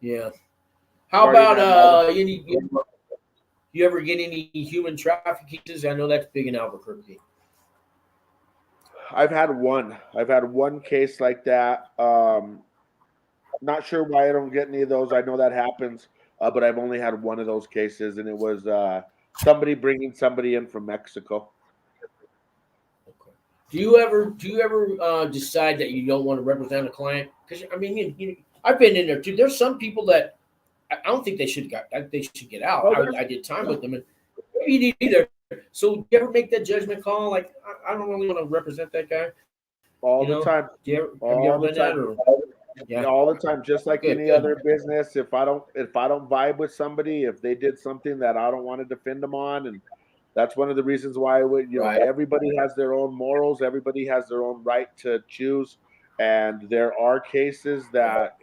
Yeah. How Guardian about you ever get any human trafficking cases? I know that's big in Albuquerque. I've had one case like that. Not sure why I don't get any of those. I know that happens, but I've only had one of those cases, and it was somebody bringing somebody in from Mexico. Okay. Do you ever decide that you don't want to represent a client? Because I mean, I've been in there too. There's some people that I don't think they should get out. Oh, I did time with them, and maybe you need either. So, do you ever make that judgment call? Like, I don't really want to represent that guy. All the time. Have you ever done that? Or, yeah, all the time. Just like Good. other business. If I don't vibe with somebody, if they did something that I don't want to defend them on, and that's one of the reasons why I would. Right. Everybody has their own morals. Everybody has their own right to choose, and there are cases that.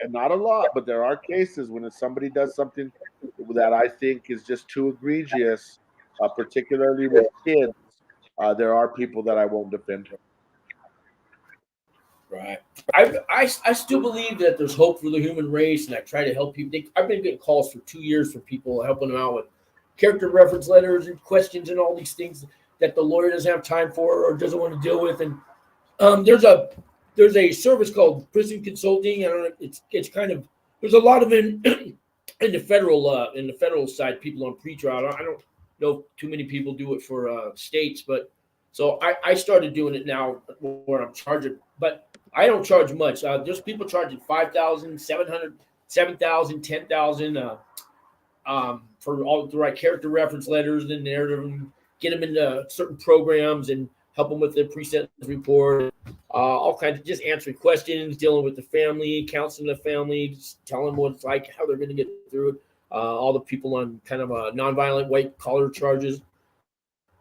And not a lot, but there are cases when somebody does something that I think is just too egregious, particularly with kids. There are people that I won't defend. Right. I still believe that there's hope for the human race, and I try to help people. I've been getting calls for 2 years from people helping them out with character reference letters and questions and all these things that the lawyer doesn't have time for or doesn't want to deal with. And there's a service called prison consulting. I don't know. It's kind of, there's a lot of in the federal side, people on pretrial. I don't know if too many people do it for states, but so I started doing it now where I'm charging, but I don't charge much. There's people charging $5,000, $700, $7,000, $10,000 for all the right character reference letters and narrative, and get them into certain programs and help them with the pre-sentence report, all kinds of just answering questions, dealing with the family, counseling the family, just telling them what it's like, how they're going to get through it. All the people on kind of nonviolent white collar charges.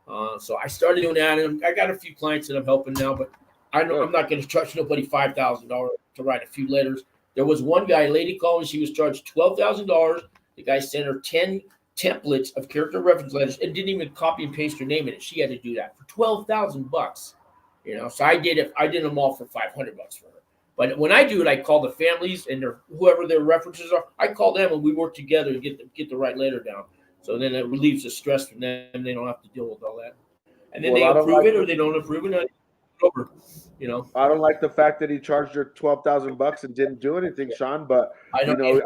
So I started doing that, and I got a few clients that I'm helping now, but I'm not going to charge nobody $5,000 to write a few letters. There was one guy, a lady called me, she was charged $12,000. The guy sent her 10 templates of character reference letters and didn't even copy and paste her name in it. She had to do that for $12,000, So I did it. I did them all for $500 for her. But when I do it, I call the families and whoever their references are. I call them and we work together to get the right letter down. So then it relieves the stress from them. They don't have to deal with all that. And then they approve it or they don't approve it. Over. I don't like the fact that he charged her $12,000 and didn't do anything, Sean. But I know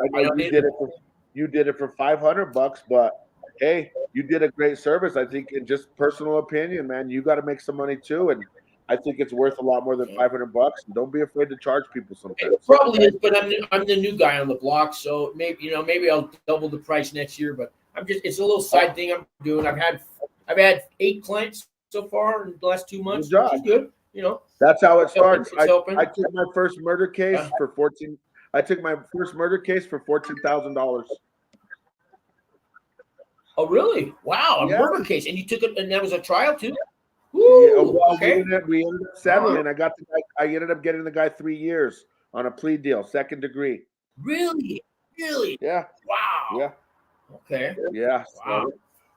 you did it for $500. But hey, you did a great service. I think, in just personal opinion, man, you got to make some money too, and I think it's worth a lot more than $500. And don't be afraid to charge people sometimes. It probably is, but I'm the new guy on the block, so maybe I'll double the price next year. But it's a little side thing I'm doing. I've had 8 clients so far in the last 2 months. Good job. Which is good. That's how it starts. I took my first murder case for $14,000. I took my first murder case for $14,000. Oh, really? Wow, a murder case, and you took it, and that was a trial too. Woo, yeah, well, okay. we ended up settling. I ended up getting the guy 3 years on a plea deal, second degree. Really? Yeah. Wow. Yeah. Okay. Yeah. Wow.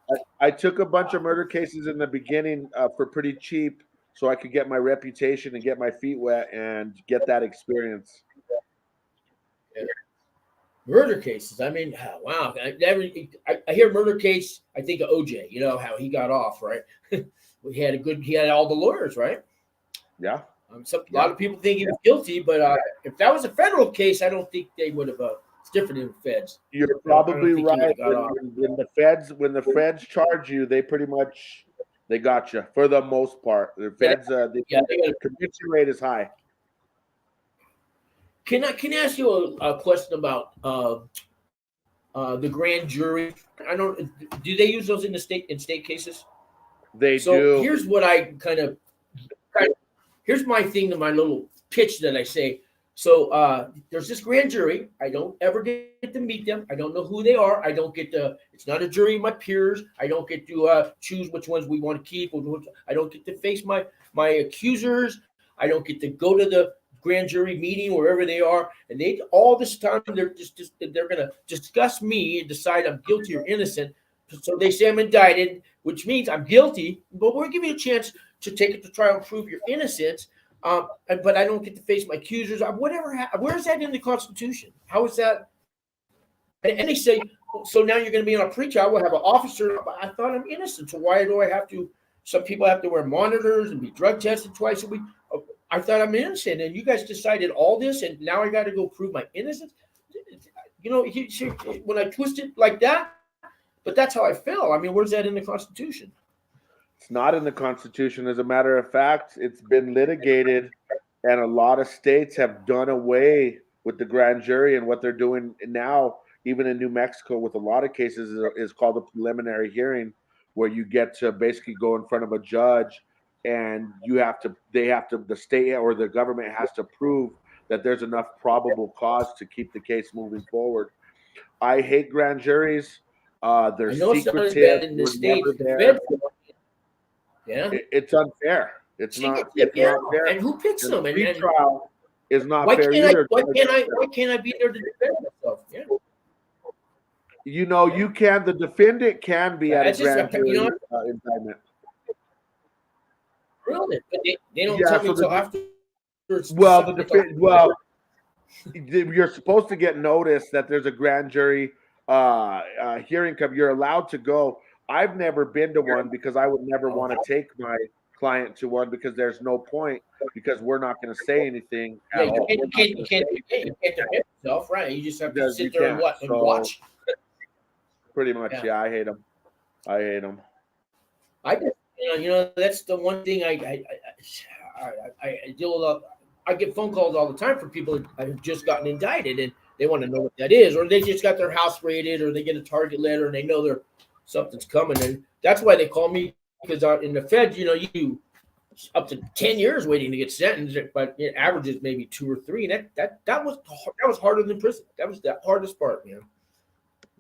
So I took a bunch of murder cases in the beginning for pretty cheap, so I could get my reputation and get my feet wet and get that experience. Yeah. Murder cases. I mean, wow. I hear murder case. I think of OJ. How he got off, right? He had all the lawyers, right? Yeah. A lot of people think he was guilty, but if that was a federal case, I don't think they would have. It's different in the feds. You're probably right. When the feds charge you, they pretty much got you for the most part. The feds, the conviction rate is high. Can I ask you a question about the grand jury? Do they use those in state cases? They do. Here's what here's my thing, to my little pitch that I say. So there's this grand jury. I don't ever get to meet them. I don't know who they are. I don't get to. It's not a jury of my peers. I don't get to choose which ones we want to keep. I don't get to face my accusers. I don't get to go to the grand jury meeting, wherever they are, and they all this time they're they're going to discuss me and decide I'm guilty or innocent. So they say I'm indicted, which means I'm guilty, but we're giving you a chance to take it to trial and prove your innocence. But I don't get to face my accusers. Whatever. Where is that in the Constitution? How is that? And they say, so now you're going to be on a pretrial. We'll have an officer. I thought I'm innocent. So why do I have to? Some people have to wear monitors and be drug tested twice a week. I thought I'm innocent, and you guys decided all this, and now I got to go prove my innocence. You know, when I twist it like that, but that's how I feel. I mean, where's that in the Constitution? It's not in the Constitution. As a matter of fact, it's been litigated, and a lot of states have done away with the grand jury, and what they're doing now, even in New Mexico, with a lot of cases, is called a preliminary hearing, where you get to basically go in front of a judge, and the state or the government has to prove that there's enough probable cause to keep the case moving forward. I hate grand juries. They're secretive. In the state. Yeah, it's unfair. It's not fair. And who picks them? And trial is not fair either. Why can't I be there to defend myself? Yeah. You know, you can. The defendant can be at a grand jury indictment. Really? But they don't tell me until after. Well, you're supposed to get notice that there's a grand jury hearing. You're allowed to go. I've never been to one because I would never want to take my client to one because there's no point, because we're not going to say anything. Yeah, you can't defend yourself, right? You just have to sit there and watch. Pretty much, yeah. I hate them. I just, you know, that's the one thing I deal with. I get phone calls all the time from people that have just gotten indicted, and they want to know what that is, or they just got their house raided, or they get a target letter, and they know something's coming, and that's why they call me, because in the Fed, you know, you up to 10 years waiting to get sentenced, but it averages maybe 2 or 3, and that was harder than prison. That was the hardest part, man.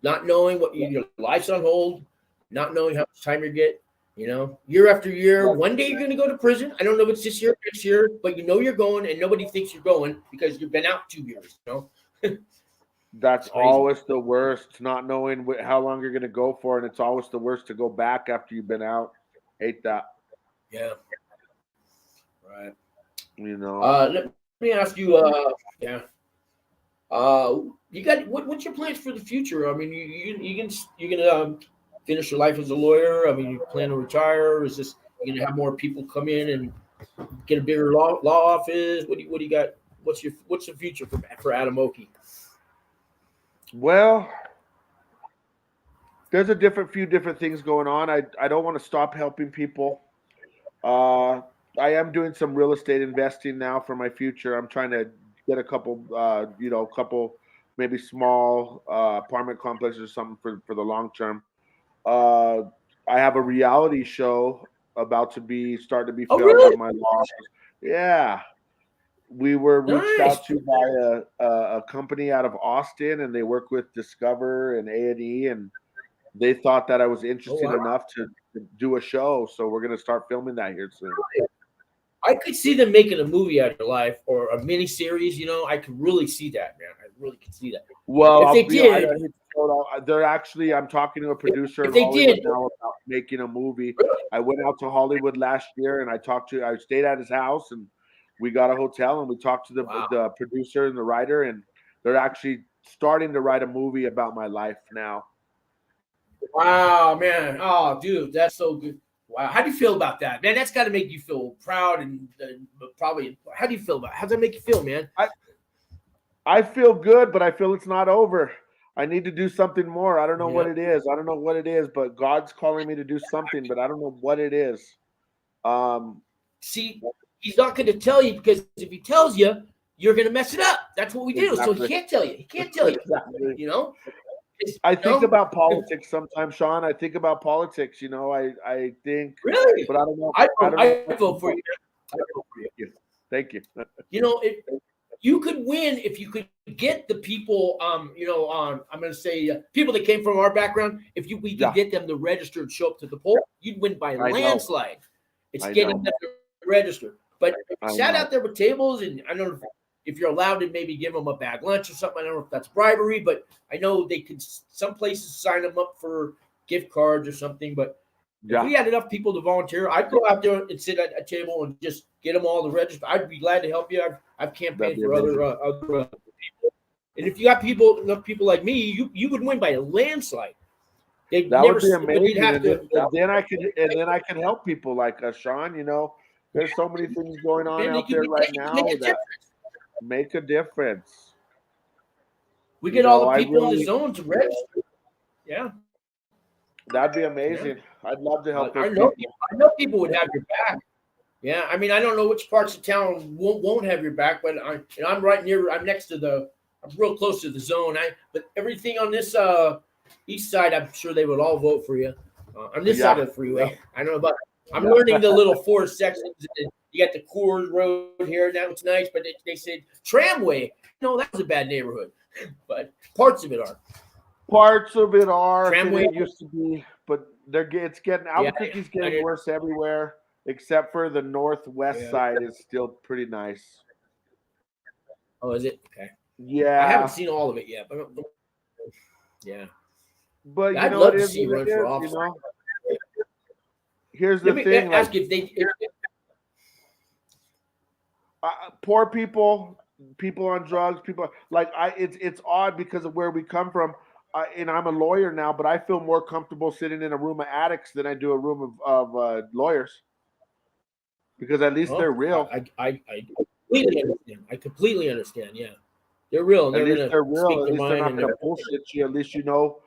Not knowing what your life's on hold, not knowing how much time you get, you know, year after year. One day you're going to go to prison. I don't know if it's this year or next year, but you know you're going, and nobody thinks you're going because you've been out 2 years, you know. That's always the worst, not knowing how long you're going to go for, and it's always the worst to go back after you've been out. Hate that. Yeah. Right. You know. Let me ask you. You got what's your plans for the future? I mean, you gonna finish your life as a lawyer? I mean, you plan to retire? Is this you gonna have more people come in and get a bigger law office? What do you got? What's the future for Adam Oakey? Well, there's few different things going on. I don't want to stop helping people. I am doing some real estate investing now for my future. I'm trying to get a couple maybe small apartment complexes or something for the long term. I have a reality show about to start to be filmed really? on my law. Yeah. We were reached out to by a company out of Austin, and they work with Discover and A&E, and they thought that I was interesting enough to do a show. So we're going to start filming that here soon. I could see them making a movie out of your life or a mini series. You know, I could really see that, man. I really could see that. Well, if they did, they're actually. I'm talking to a producer in Hollywood now about making a movie. Really? I went out to Hollywood last year, and I stayed at his house, and we got a hotel, and we talked to the producer and the writer, and they're actually starting to write a movie about my life now. Wow, man. Oh, dude, that's so good. Wow. How do you feel about that, man? That's got to make you feel proud and probably. How do you feel about it? How does that make you feel, man? I feel good, but I feel it's not over. I need to do something more. I don't know what it is. But God's calling me to do something, but I don't know what it is. See, he's not going to tell you, because if he tells you, you're going to mess it up. That's what we do. Exactly. So he can't tell you. Exactly. You know? I think about politics sometimes, Sean. I think about politics. You know, I think. Really? But I don't know. I vote for you. Thank you. You know, you could win if you could get the people. I'm going to say people that came from our background. If we could get them to register and show up to the poll, you'd win by a landslide. It's getting them to register. But sat out there with tables, and I don't know if you're allowed to maybe give them a bag lunch or something. I don't know if that's bribery, but I know they could. Some places sign them up for gift cards or something. But if we had enough people to volunteer, I'd go out there and sit at a table and just get them all to register. I'd be glad to help you. I've campaigned for other people, and if you got enough people like me, you would win by a landslide. That would be amazing. And then I can help people like Sean. You know, there's so many things going on out there right now that make a difference. We get all the people in the zone to register. Yeah. That'd be amazing. Yeah. I'd love to help. I know people would have your back. Yeah, I mean, I don't know which parts of town won't have your back, but I'm right near. I'm next to I'm real close to the zone. But everything on this east side, I'm sure they would all vote for you. On this side of the freeway, I don't know about. I'm learning the little forest sections. You got the Coors Road here. That was nice, but they said Tramway. No, that was a bad neighborhood, but parts of it are. Parts of it are. Tramway it used to be, but it's getting. Albuquerque's getting worse everywhere, except for the northwest side is still pretty nice. Oh, is it? Okay. Yeah, I haven't seen all of it yet, but yeah. But I'd love to see you run for office. Here's the thing: ask if they poor people on drugs, it's odd because of where we come from. And I'm a lawyer now, but I feel more comfortable sitting in a room of addicts than I do a room of lawyers, because at least they're real. I completely understand. I completely understand. Yeah, they're real. At least they're real. At least they're not going to bullshit you. At least you know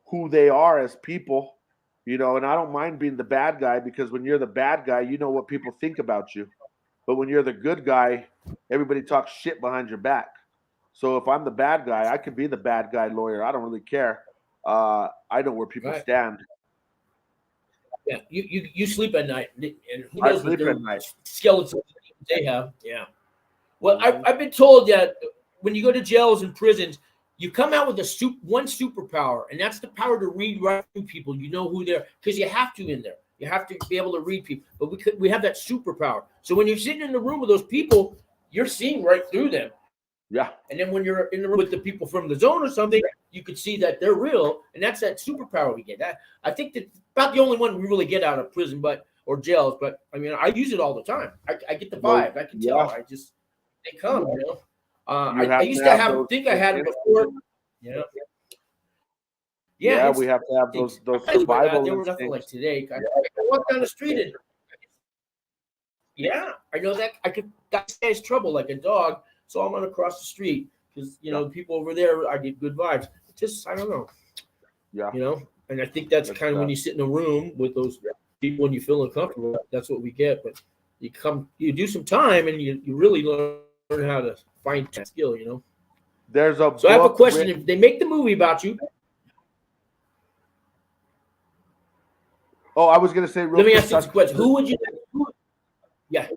who they are as people. You know, and I don't mind being the bad guy, because when you're the bad guy, you know what people think about you. But when you're the good guy, everybody talks shit behind your back. So if I'm the bad guy, I can be the bad guy lawyer. I don't really care. I know where people stand. Yeah, you sleep at night, and who knows what their skeletons they have. Yeah. Well, I've been told that when you go to jails and prisons, you come out with one superpower, and that's the power to read right through people. You know who they're, because you have to in there. You have to be able to read people. But we have that superpower. So when you're sitting in the room with those people, you're seeing right through them. Yeah. And then when you're in the room with the people from the zone or something, you could see that they're real, and that's that superpower we get. I think that's about the only one we really get out of prison, or jails. But I mean, I use it all the time. I get the vibe. I can tell. They come. You know. I used to have. I think I had it before. Yeah. Yeah, we have to have those survival. There was nothing like today. I walk down the street and I know that that guy's trouble like a dog. So I'm gonna cross the street because people over there, I get good vibes. Just I don't know. Yeah. And I think that's kind of when you sit in a room with those people and you feel uncomfortable. That's what we get. But you do some time and you really learn how to find that skill. There's a. So I have a question. If they make the movie about you. Oh, I was gonna say. Let me ask you a question. Who would you? Yeah.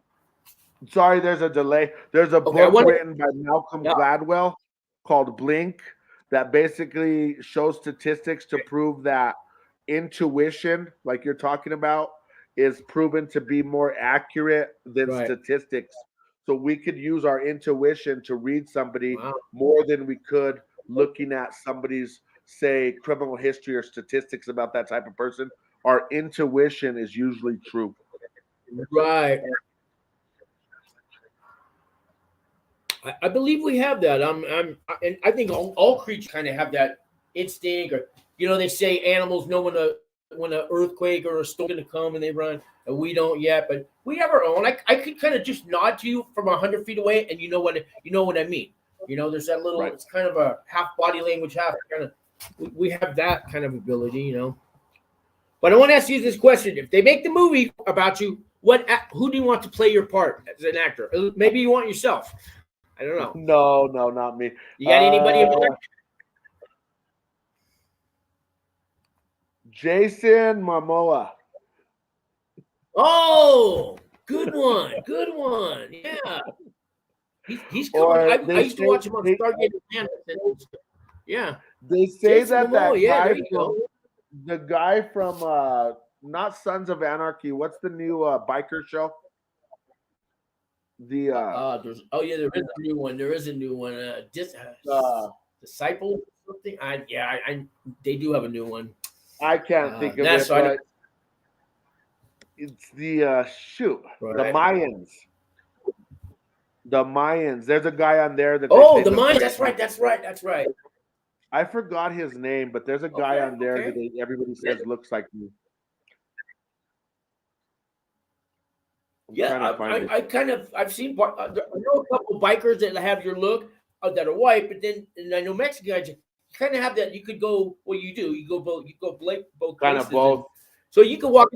Sorry, there's a delay. There's a book written by Malcolm Gladwell called Blink that basically shows statistics to prove that intuition, like you're talking about, is proven to be more accurate than statistics. So we could use our intuition to read somebody more than we could looking at somebody's, say, criminal history or statistics about that type of person. Our intuition is usually true. Right. I believe we have that. And I think all creatures kind of have that instinct, or they say animals know when an earthquake or a storm is going to come and they run, and we don't yet, but we have our own. I could kind of just nod to you from 100 feet away, and you know what I mean. There's that little. It's kind of a half body language, half kind of. We have that kind of ability, But I want to ask you this question: if they make the movie about you, who do you want to play your part as an actor? Maybe you want yourself. I don't know. No, not me. You got anybody in mind? Jason Momoa. Oh, good one. Yeah. He's cool. I used to watch him on Stargate Atlantis. Yeah. They say Jason that Momoa, guy the guy from not Sons of Anarchy. What's the new biker show? The there is a new one. There is a new one. Disciple or something. They do have a new one. I can't think of it, but it's the the Mayans. The Mayans. There's a guy on there that. The Mayans. That's right. I forgot his name, but there's a guy on there that everybody says looks like me. I've seen. I know a couple of bikers that have your look that are white, but then and I know Mexican guys. You kind of have that. You could go. Well, you do. You go both. You go both. Kind of both. So you can walk.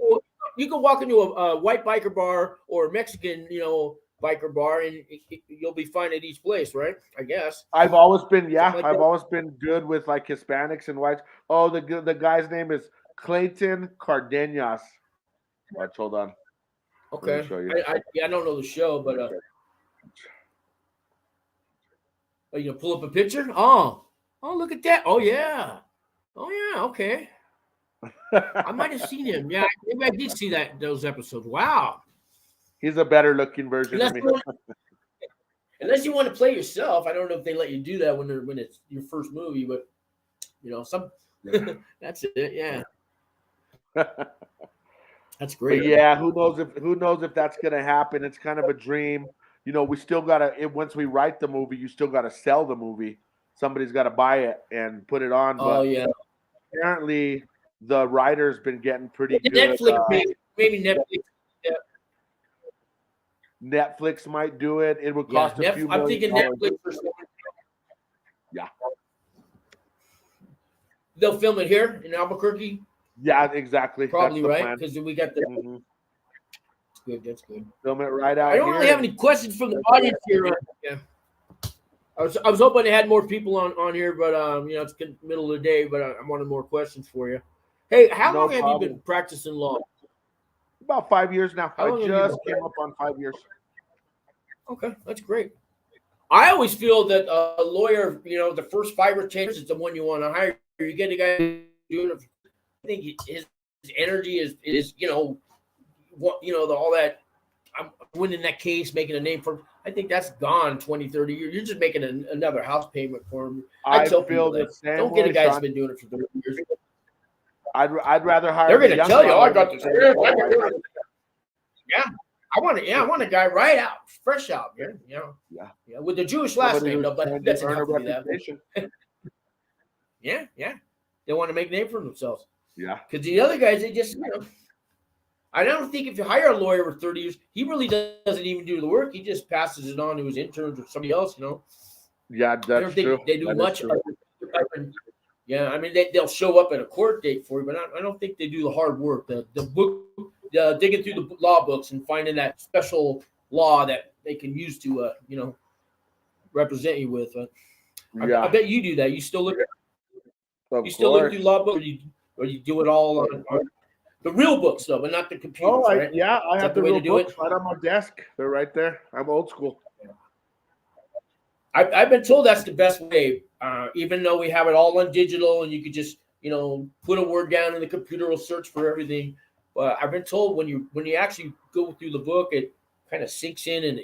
You can walk into a white biker bar or a Mexican, biker bar, and you'll be fine at each place, right? I guess. I've always been, I've always been good with like Hispanics and whites. Oh, the guy's name is Clayton Cardenas. Watch, hold on. Okay. I don't know the show, but you gonna pull up a picture? Oh, look at that! Oh yeah, okay. I might have seen him. Yeah, maybe I did see those episodes. Wow. He's a better looking version of me. Unless you want to play yourself, I don't know if they let you do that when it's your first movie, but that's it. Yeah. That's great. But yeah, who knows if that's gonna happen? It's kind of a dream. We still gotta. Once we write the movie, you still gotta sell the movie. Somebody's got to buy it and put it on. Oh yeah. Apparently, the writer's been getting pretty good. Netflix, maybe Netflix. Yeah. Netflix might do it. It would cost a few million. I'm thinking Netflix or something. Yeah. They'll film it here in Albuquerque. Yeah, exactly. Probably right because we got the. Mm-hmm. That's good. Film it right out. I don't really have any questions from the audience here. Yeah. I was hoping they had more people on here, but it's the middle of the day. But I wanted more questions for you. Hey, how long have you been practicing law? About 5 years now. I just came up on 5 years. Okay, that's great. I always feel that a lawyer, the first 5 or 10 years is the one you want to hire. You get a guy doing it. I think his energy is all that. I'm winning that case, making a name for. I think that's gone 20, 30 years. You're just making another house payment for him. I tell people that don't get a guy that's been doing it for 30 years. I'd rather hire. They're going to tell you, I got this. Yeah, I want a guy right out, fresh out. Yeah, with the Jewish last name, though, but that's enough to be that. Yeah. They want to make a name for themselves. Yeah. Because the other guys, they just, I don't think if you hire a lawyer for 30 years, he really doesn't even do the work. He just passes it on to his interns or somebody else, Yeah, that's I don't think true. they do much. Yeah, I mean, they'll show up at a court date for you, but I don't think they do the hard work. The book, digging through the law books and finding that special law that they can use to, represent you with. I bet you do that. You still look. Still look through law books, or you do it all on the real books, though, but not the computers. Right? I have the real books right on my desk. They're right there. I'm old school. I've been told that's the best way, even though we have it all on digital and you could just, put a word down and the computer will search for everything. But I've been told when you actually go through the book, it kind of sinks in and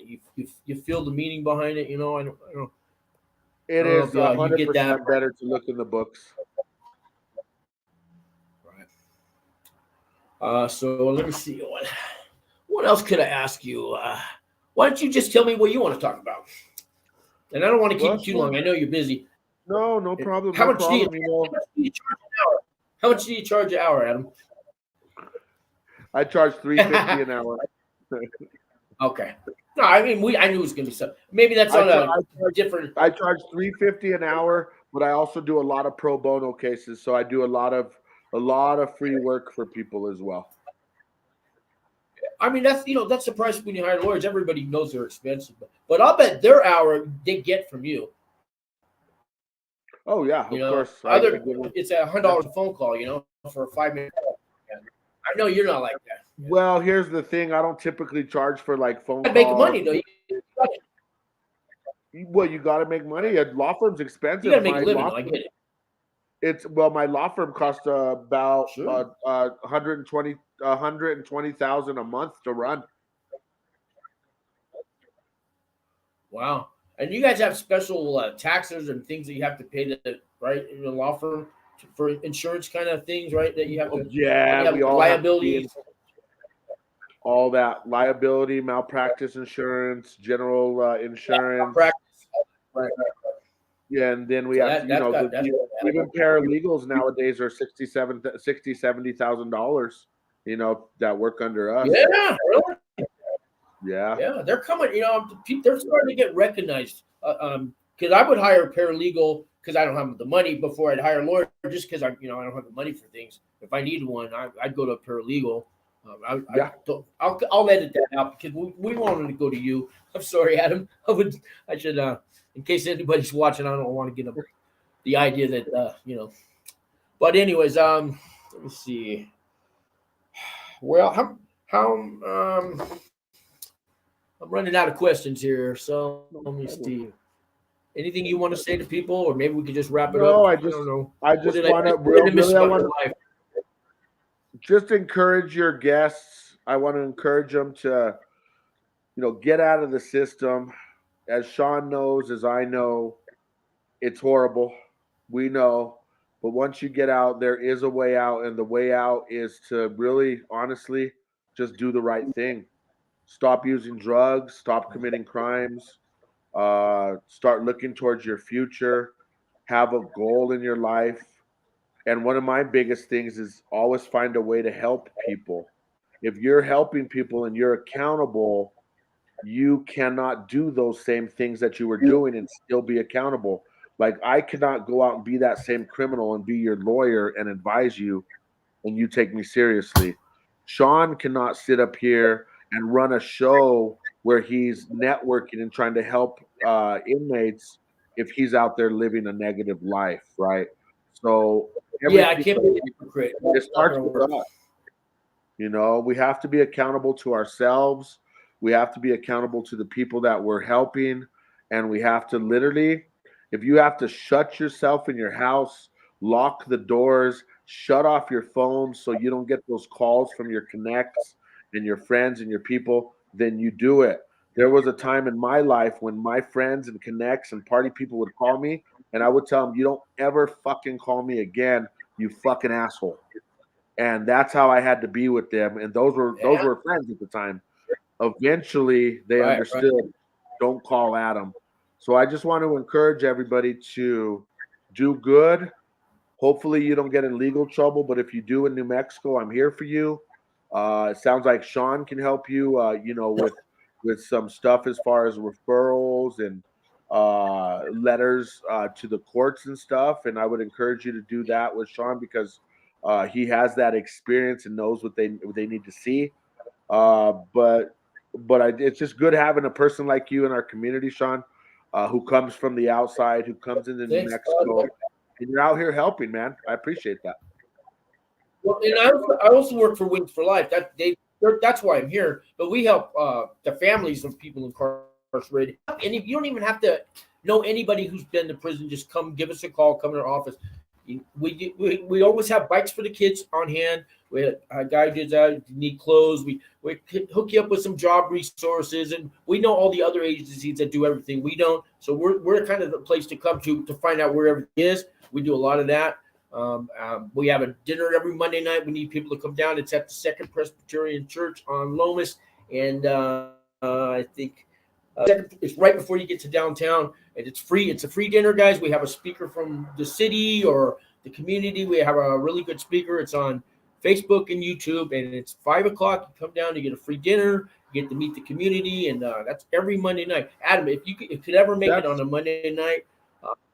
you feel the meaning behind it. I don't. It is 100% better to look in the books. Right. So let me see what else could I ask you? Why don't you just tell me what you want to talk about? And I don't want to keep you too long. I know you're busy. No problem. How much do you charge an hour? How much do you charge an hour, Adam? I charge $3.50 an hour. Okay. No, I mean I knew it was going to be something. Maybe that's different. I charge $3.50 an hour, but I also do a lot of pro bono cases, so I do a lot of free work for people as well. I mean, that's the price when you hire lawyers. Everybody knows they're expensive, but I'll bet their hour they get from you. Oh yeah, of course. It's $100 phone call, for a 5-minute call. I know you're not like that. Well, here's the thing: I don't typically charge for like phone calls. Make money though. Well, you got to make money. A law firm's expensive. You got to make a living. I get it. My law firm costs about $120,000 $120,000 a month to run. Wow. And you guys have special taxes and things that you have to pay to, right, in the law firm for insurance kind of things, right? That you have to. Yeah, we all liability. have all that liability, malpractice insurance, general insurance. Right. Yeah, and then we have even paralegals nowadays are $70,000, that work under us. Yeah, really? Yeah, they're coming. They're starting to get recognized. Because I would hire a paralegal because I don't have the money before I'd hire a lawyer, just because I don't have the money for things. If I need one, I'd go to a paralegal. I'll edit that out because we wanted to go to you. I'm sorry, Adam. I should in case anybody's watching, I don't want to get the idea that But anyways, let me see. Well, how I'm running out of questions here, so let me see. Anything you want to say to people, or maybe we could just wrap it up? No, I just want to just encourage your guests. I want to encourage them to, get out of the system. As Sean knows, as I know, it's horrible. We know. But once you get out, there is a way out. And the way out is to really, honestly, just do the right thing. Stop using drugs. Stop committing crimes. Start looking towards your future. Have a goal in your life. And one of my biggest things is always find a way to help people. If you're helping people and you're accountable, you cannot do those same things that you were doing and still be accountable. Like, I cannot go out and be that same criminal and be your lawyer and advise you and you take me seriously. Sean cannot sit up here and run a show where he's networking and trying to help inmates if he's out there living a negative life, right? So I can't be a hypocrite. It starts with us. We have to be accountable to ourselves. We have to be accountable to the people that we're helping. And we have to literally, if you have to shut yourself in your house, lock the doors, shut off your phone so you don't get those calls from your connects and your friends and your people, then you do it. There was a time in my life when my friends and connects and party people would call me, and I would tell them, you don't ever fucking call me again, you fucking asshole. And that's how I had to be with them. And those were friends at the time. Eventually, they understood, don't call Adam. So I just want to encourage everybody to do good. Hopefully you don't get in legal trouble, but if you do in New Mexico, I'm here for you. It sounds like Sean can help you, with some stuff as far as referrals and letters to the courts and stuff. And I would encourage you to do that with Sean because he has that experience and knows what they need to see. But it's just good having a person like you in our community, Sean, who comes from the outside, who comes into New Mexico, and you're out here helping, man. I appreciate that. Well, and I also work for Wings for Life. That's why I'm here. But we help the families of people incarcerated. And you don't even have to know anybody who's been to prison. Just come, give us a call, come to our office. We always have bikes for the kids on hand. We had a guy who does that. If you need clothes, we hook you up with some job resources, and we know all the other agencies that do everything we don't. So we're kind of the place to come to find out where everything is. We do a lot of that. We have a dinner every Monday night. We need people to come down. It's at the Second Presbyterian Church on Lomas, and I think it's right before you get to downtown, and it's free. It's a free dinner, guys. We have a speaker from the city or the community. We have a really good speaker. It's on Facebook and YouTube, and it's 5 o'clock. You come down, you get a free dinner, you get to meet the community, and that's every Monday night. Adam, if you could ever make it on a Monday night,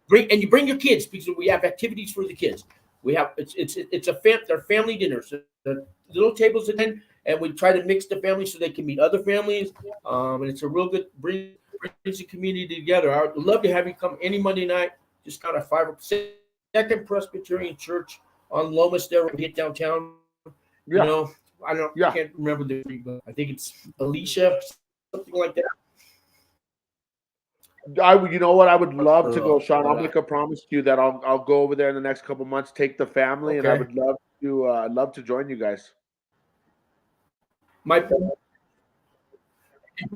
you bring your kids because we have activities for the kids. We have they're family dinners, so they're little tables at 10, and we try to mix the families so they can meet other families. And it's a real good brings the community together. I would love to have you come any Monday night. Just kind of 5 or 6 Second Presbyterian Church on Lomas there. We get downtown. Yeah. I can't remember the name, but I think it's Alicia, something like that. You know what? I would love to go, Sean. I'll make a promise to you that I'll go over there in the next couple months, take the family, and I would love to join you guys. my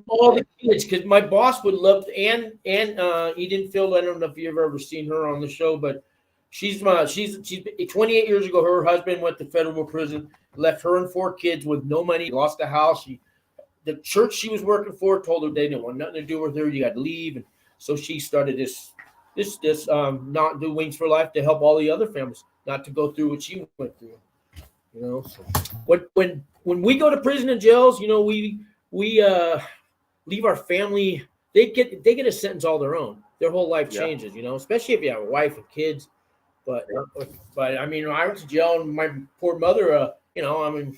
all the kids, because my boss would love Ann Eden Field. I don't know if you've ever seen her on the show, but she's 28 years ago. Her husband went to federal prison, left her and 4 kids with no money, lost the house. The church she was working for told her they didn't want nothing to do with her. You got to leave, and so she started this not do Wings for Life to help all the other families not to go through what she went through. You know, so when we go to prison and jails, you know, we leave our family. They get a sentence all their own. Their whole life changes. You know, especially if you have a wife and kids. But I mean, when I went to jail, and my poor mother, you know, I mean,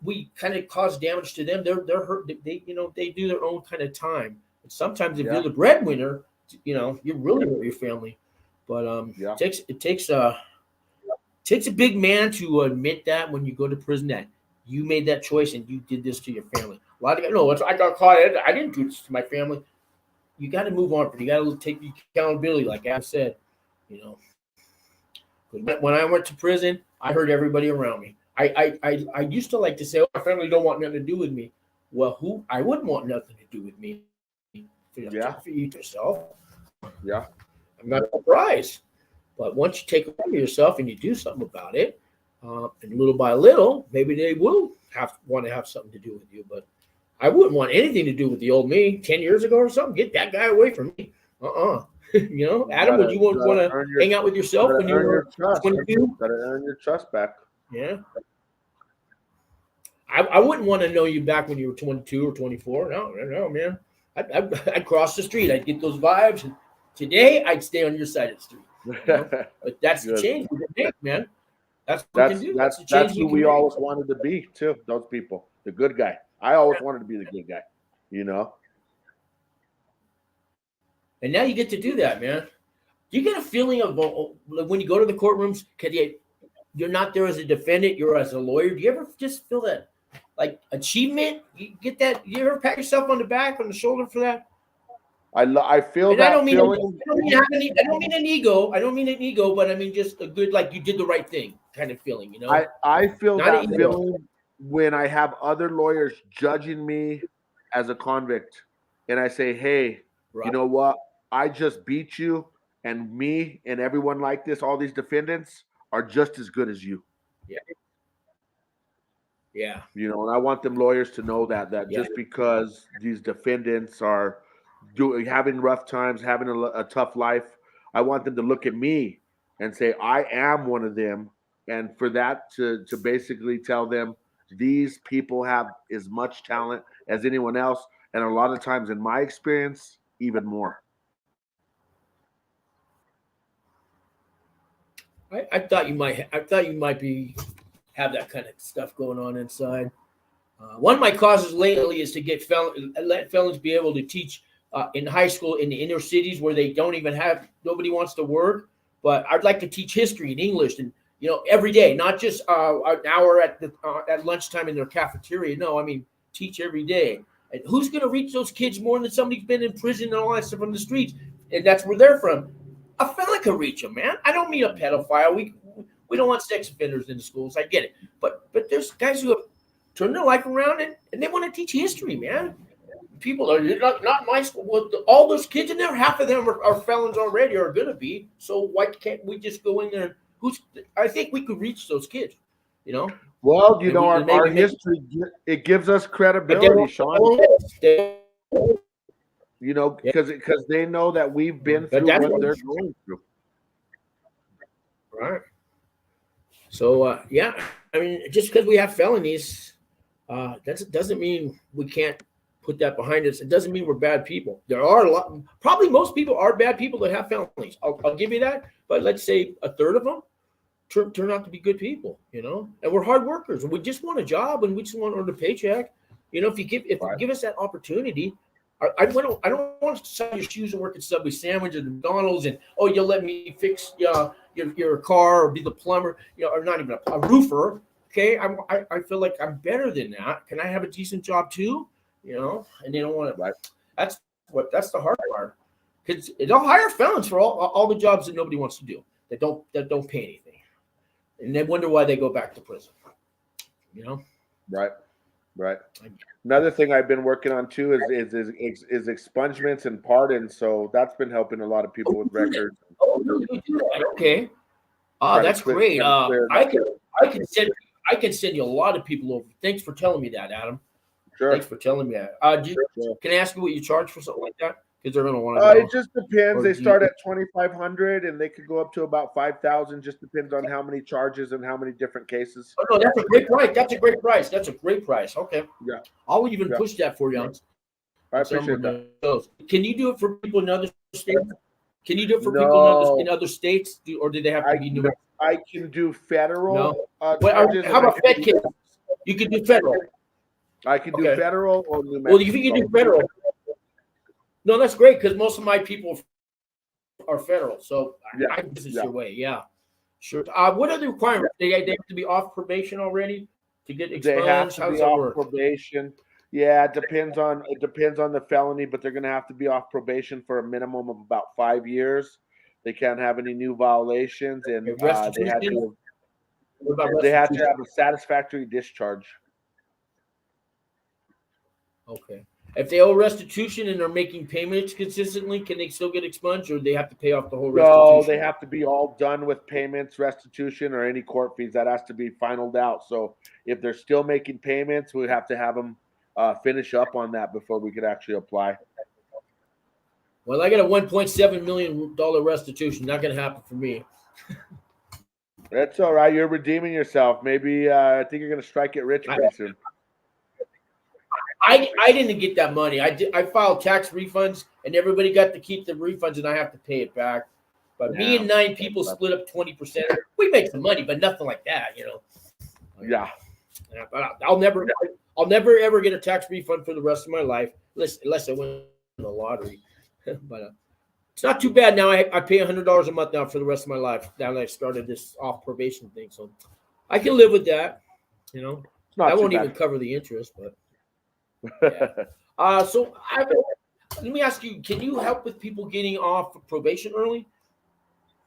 we kind of cause damage to them. They're hurt. They you know, they do their own kind of time. And sometimes if you're the breadwinner, you know, you really hurt your family. But it takes a big man to admit that when you go to prison that you made that choice and you did this to your family. A lot of guys, no, I got caught. I didn't do this to my family. You got to move on, but you got to take accountability, like I said. You know, when I went to prison, I hurt everybody around me. I used to like to say, "Oh, my family don't want nothing to do with me." Well, I wouldn't want nothing to do with me. For you yourself. Yeah, I'm not surprised. But once you take care of yourself and you do something about it, and little by little, maybe they will want to have something to do with you. But I wouldn't want anything to do with the old me 10 years ago or something. Get that guy away from me. You know, Adam, would you want to hang out with yourself when you were 22? Got to earn your trust back. Yeah. I wouldn't want to know you back when you were 22 or 24. No, man. I'd cross the street. I'd get those vibes. And today, I'd stay on your side of the street. You know? But that's the change we can make, man. That's what we can do. That's who we always wanted to be, too, those people. The good guy. I always wanted to be the good guy, you know? And now you get to do that, man. You get a feeling of when you go to the courtrooms, you're not there as a defendant, you're as a lawyer. Do you ever just feel that, like, achievement? You get that? You ever pat yourself on the back, on the shoulder for that? I feel that feeling. I don't mean an ego. I don't mean an ego, but I mean just a good, like, you did the right thing kind of feeling, you know? I feel that feeling when I have other lawyers judging me as a convict and I say, hey, you know what? I just beat you, and me and everyone like this, all these defendants are just as good as you. Yeah. You know, and I want them lawyers to know that just because these defendants are having rough times, having a tough life, I want them to look at me and say, I am one of them. And for that to basically tell them these people have as much talent as anyone else. And a lot of times in my experience, even more. I thought you might have that kind of stuff going on inside. One of my causes lately is to let felons be able to teach in high school in the inner cities where they don't even have, nobody wants to work. But I'd like to teach history and English, and you know, every day, not just an hour at lunchtime in their cafeteria. No, I mean teach every day. And who's going to reach those kids more than somebody who's been in prison and all that stuff on the streets? And that's where they're from. A fella can reach them, man. I don't mean a pedophile. We don't want sex offenders in the schools. I get it. But there's guys who have turned their life around and they want to teach history, man. People are not my school. Well, all those kids in there, half of them are felons already, or are going to be. So why can't we just go in there? I think we could reach those kids, you know? Well, you know, our history, it gives us credibility, Sean. You know, because they know that we've been through what they're going through. Right. So, I mean, just because we have felonies, that doesn't mean we can't put that behind us. It doesn't mean we're bad people. There are a lot, probably most people are bad people that have felonies. I'll give you that. But let's say a third of them turn out to be good people, you know? And we're hard workers, and we just want a job, and we just want to earn a paycheck. You know, if you give us that opportunity, I don't want to sell your shoes and work at Subway Sandwich or McDonald's, and you'll let me fix your car or be the plumber, you know, or not even a roofer. Okay, I feel like I'm better than that. Can I have a decent job too? You know, and they don't want to. That's the hard part, because they'll hire felons for all the jobs that nobody wants to do, that don't pay anything, and they wonder why they go back to prison. You know, right? Right. Another thing I've been working on too is expungements and pardons. So that's been helping a lot of people with records. Okay. That's great. I can send you a lot of people over. Thanks for telling me that, Adam. Sure. Thanks for telling me that. Can I ask you what you charge for something like that? Because they're going to want to know. It just depends. They start at 2,500 and they could go up to about 5,000. Just depends on how many charges and how many different cases. Oh, no, that's a great price. That's a great price. That's a great price. Okay. Yeah. I'll even push that for you. I appreciate that. Can you do it for people in other states? Can you do it for people in other states, or do they have to be New Mexico? I can do federal. No. How about Fed cases? You can do federal. I can do federal or New Mexico. Well, if you can do federal. No, that's great because most of my people are federal. So I this is your way. Yeah. Sure. What are the requirements? They have to be off probation already to get expunged? They have to be off probation. Yeah, it depends on the felony, but they're going to have to be off probation for a minimum of about 5 years. They can't have any new violations, and they have to have a satisfactory discharge. Okay. If they owe restitution and they're making payments consistently, can they still get expunged, or they have to pay off the whole restitution? No, they have to be all done with payments, restitution, or any court fees. That has to be finalized out. So if they're still making payments, we have to have them finish up on that before we could actually apply. Well, I got a $1.7 million restitution. Not going to happen for me. That's all right. You're redeeming yourself. Maybe I think you're going to strike it rich pretty soon. I didn't get that money. I filed tax refunds, and everybody got to keep the refunds, and I have to pay it back. But me and 9 people split up 20%. We make some money, but nothing like that, you know. Yeah. But I'll never ever get a tax refund for the rest of my life, unless I win the lottery. But it's not too bad now. I pay $100 a month now for the rest of my life. Now that I started this off probation thing, so I can live with that. You know, I won't even cover the interest, but. Yeah. So let me ask you: can you help with people getting off probation early?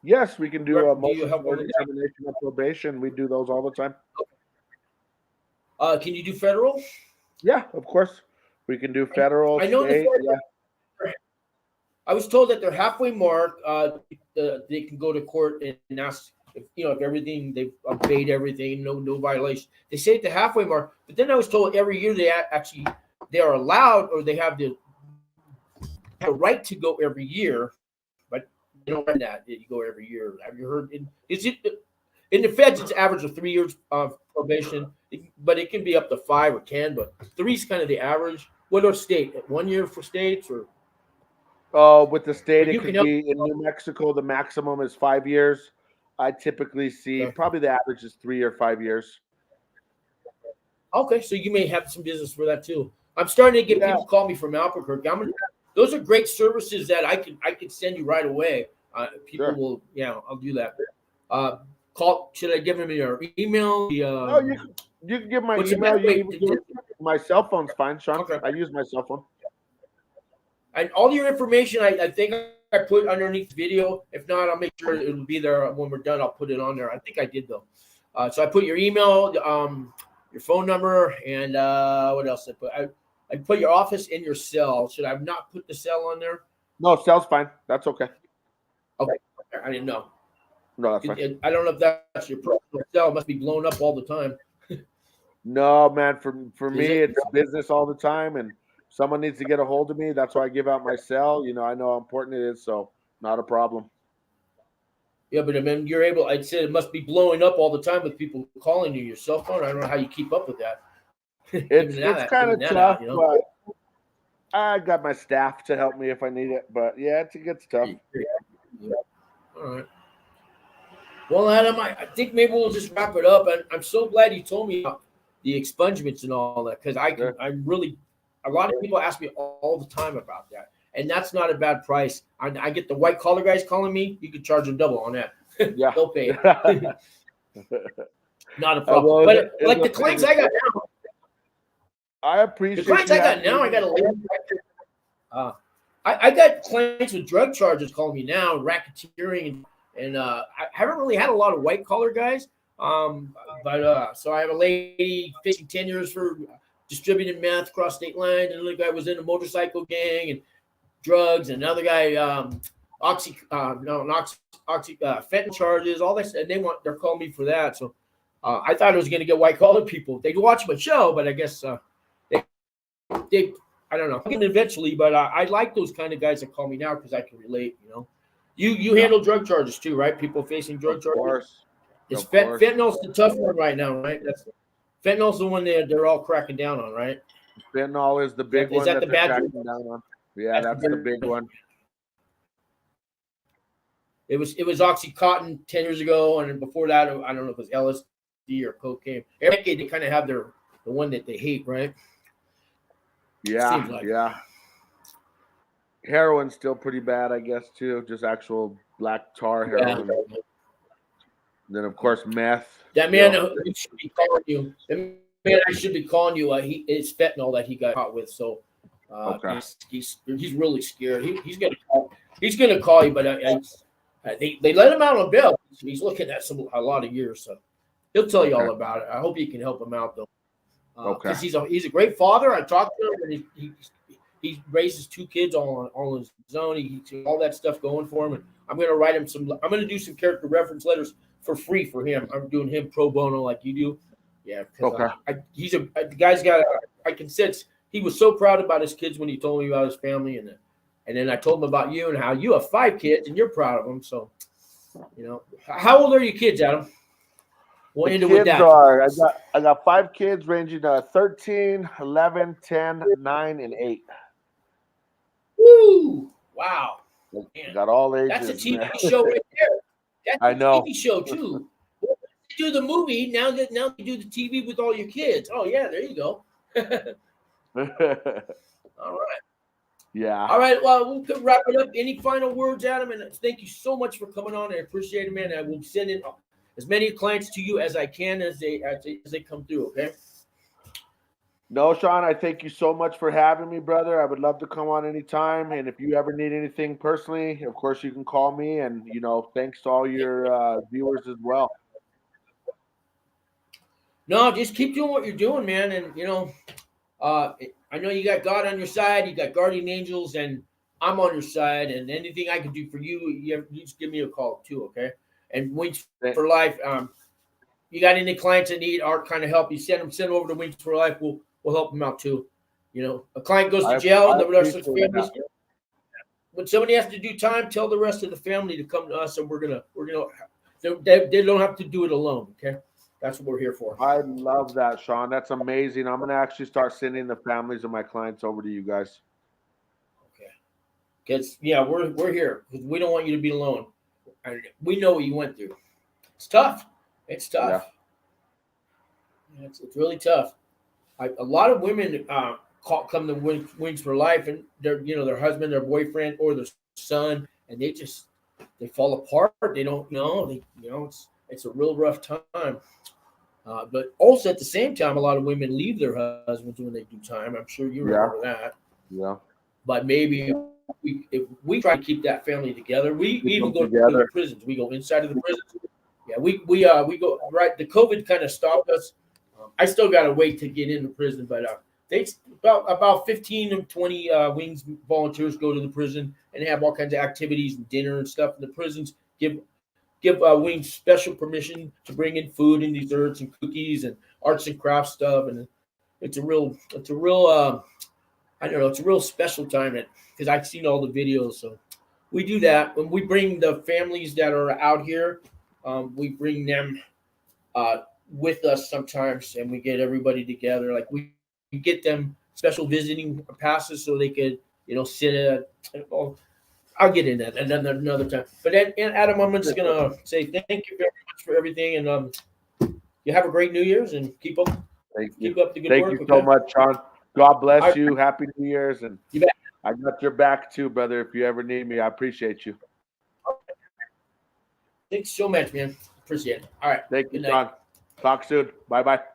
Yes, we can do a motion for termination of probation. We do those all the time. Can you do federal? Yeah, of course. We can do federal. I know state, I was told that they're halfway mark. They can go to court and ask if everything they've obeyed everything, no violation. They say at the halfway mark, but then I was told every year they are allowed, or they have the right to go every year, but you don't run that. You go every year. Have you heard? Is it in the feds? It's average of 3 years of probation, but it can be up to 5 or 10. But 3 is kind of the average. What are state? 1 year for states, or? Oh, with the state, it could be in New Mexico. The maximum is 5 years. I typically see probably the average is 3 or 5 years. Okay, so you may have some business for that too. I'm starting to get people call me from Albuquerque. Those are great services that I can send you right away. People will, I'll do that. Should I give them your email? No, you can give my email. My cell phone's fine, Sean. Okay. I use my cell phone. And all your information, I think I put underneath the video. If not, I'll make sure it'll be there when we're done. I'll put it on there. I think I did though. So I put your email, your phone number, and what else I put? I put your office and your cell. Should I not put the cell on there? No, cell's fine. That's okay. Okay, I didn't know. No, that's fine. I don't know if that's your personal cell. It must be blown up all the time. No, man. For me, it's business all the time, and someone needs to get a hold of me. That's why I give out my cell. I know how important it is, so not a problem. Yeah, but I mean, you're able. I said it must be blowing up all the time with people calling you your cell phone. I don't know how you keep up with that. It's kind of tough, but I got my staff to help me if I need it. But yeah, it gets tough. Yeah. All right. Well, Adam, I think maybe we'll just wrap it up. And I'm so glad you told me about the expungements and all that, because I'm really. A lot of people ask me all the time about that, and that's not a bad price. I get the white collar guys calling me. You could charge them double on that. Yeah, they'll pay it. Not a problem. But like the clients I got now, I appreciate the clients I got now. I got a I got clients with drug charges calling me now, racketeering, and I haven't really had a lot of white collar guys. But so I have a lady facing 10 years for distributing meth across state lines. And another guy was in a motorcycle gang and drugs. And another guy, fentanyl charges, all this. And they're calling me for that. So I thought it was going to get white collar people. They watch my show, but I guess they I don't know. Eventually, but I like those kind of guys that call me now because I can relate. You handle drug charges too, right? People facing drug charges. Fentanyl's the tough one right now, right? Fentanyl's the one they're all cracking down on, right? Fentanyl is the big one that they're cracking down on. Yeah, that's the big one. It was OxyContin 10 years ago, and before that, I don't know if it was LSD or cocaine. Every decade they kind of have the one that they hate, right? Yeah, yeah. Heroin's still pretty bad, I guess, too. Just actual black tar heroin. Yeah. Then, of course, meth. That man should be calling you. That man I should be calling you. It's fentanyl that he got caught with. So okay. he's really scared. He's gonna call you, but they let him out on bail. He's looking at a lot of years, so he'll tell you all about it. I hope you can help him out though. Because he's a great father. I talked to him, and he raises 2 kids all on his own. He all that stuff going for him, and I'm going to write him I'm going to do some character reference letters for free for him. I'm doing him pro bono like you do. Yeah. Okay. The guy's got. I can sense he was so proud about his kids when he told me about his family, and then I told him about you and how you have 5 kids and you're proud of them. So, how old are your kids, Adam? We'll end it with that. I got 5 kids ranging 13, 11, 10, 9, and 8. Woo! Wow. Got all ages. That's a TV show right there. That's a TV show too. Well, do the movie now you do the TV with all your kids. Oh yeah, there you go. All right. Yeah. All right. Well, we'll wrap it up. Any final words, Adam? And thank you so much for coming on. I appreciate it, man. I will send in as many clients to you as I can as they come through. Okay. No, Sean, I thank you so much for having me, brother. I would love to come on anytime. And if you ever need anything personally, of course, you can call me. And, thanks to all your viewers as well. No, just keep doing what you're doing, man. And, I know you got God on your side. You got guardian angels, and I'm on your side. And anything I can do for you, you just give me a call too, okay? And Wings for Life, you got any clients that need our kind of help, you send them over to Wings for Life. We'll help them out too. A client goes to jail, and the rest of the families. When somebody has to do time, tell the rest of the family to come to us, and we're gonna. They don't have to do it alone. Okay, that's what we're here for. I love that, Sean. That's amazing. I'm gonna actually start sending the families of my clients over to you guys. Okay, because we're here because we don't want you to be alone. We know what you went through. It's tough. It's tough. Yeah. It's really tough. A lot of women come to Wings for Life, and their husband, their boyfriend, or their son, and they fall apart. They don't know. It's a real rough time. But also at the same time, a lot of women leave their husbands when they do time. I'm sure you remember that. Yeah. But maybe if we try to keep that family together, we even go to the prisons. We go inside of the prisons. Yeah, we go right. The COVID kind of stopped us. I still got to wait to get into prison, but they about 15 and 20 Wings volunteers go to the prison and have all kinds of activities and dinner and stuff in the prisons. Give Wings special permission to bring in food and desserts and cookies and arts and crafts stuff, and it's a real I don't know, it's a real special time because I've seen all the videos. So we do that when we bring the families that are out here. We bring them with us sometimes, and we get everybody together. Like we get them special visiting passes so they could, sit at. I'll get in that another time. But Adam, I'm just gonna say thank you very much for everything, and you have a great New Year's and keep up the good work. Thank you so much, Sean. God bless you. Happy New Year's, and I got your back too, brother. If you ever need me, I appreciate you. Thanks so much, man. Appreciate it. All right. Thank you, Sean. Talk soon. Bye-bye.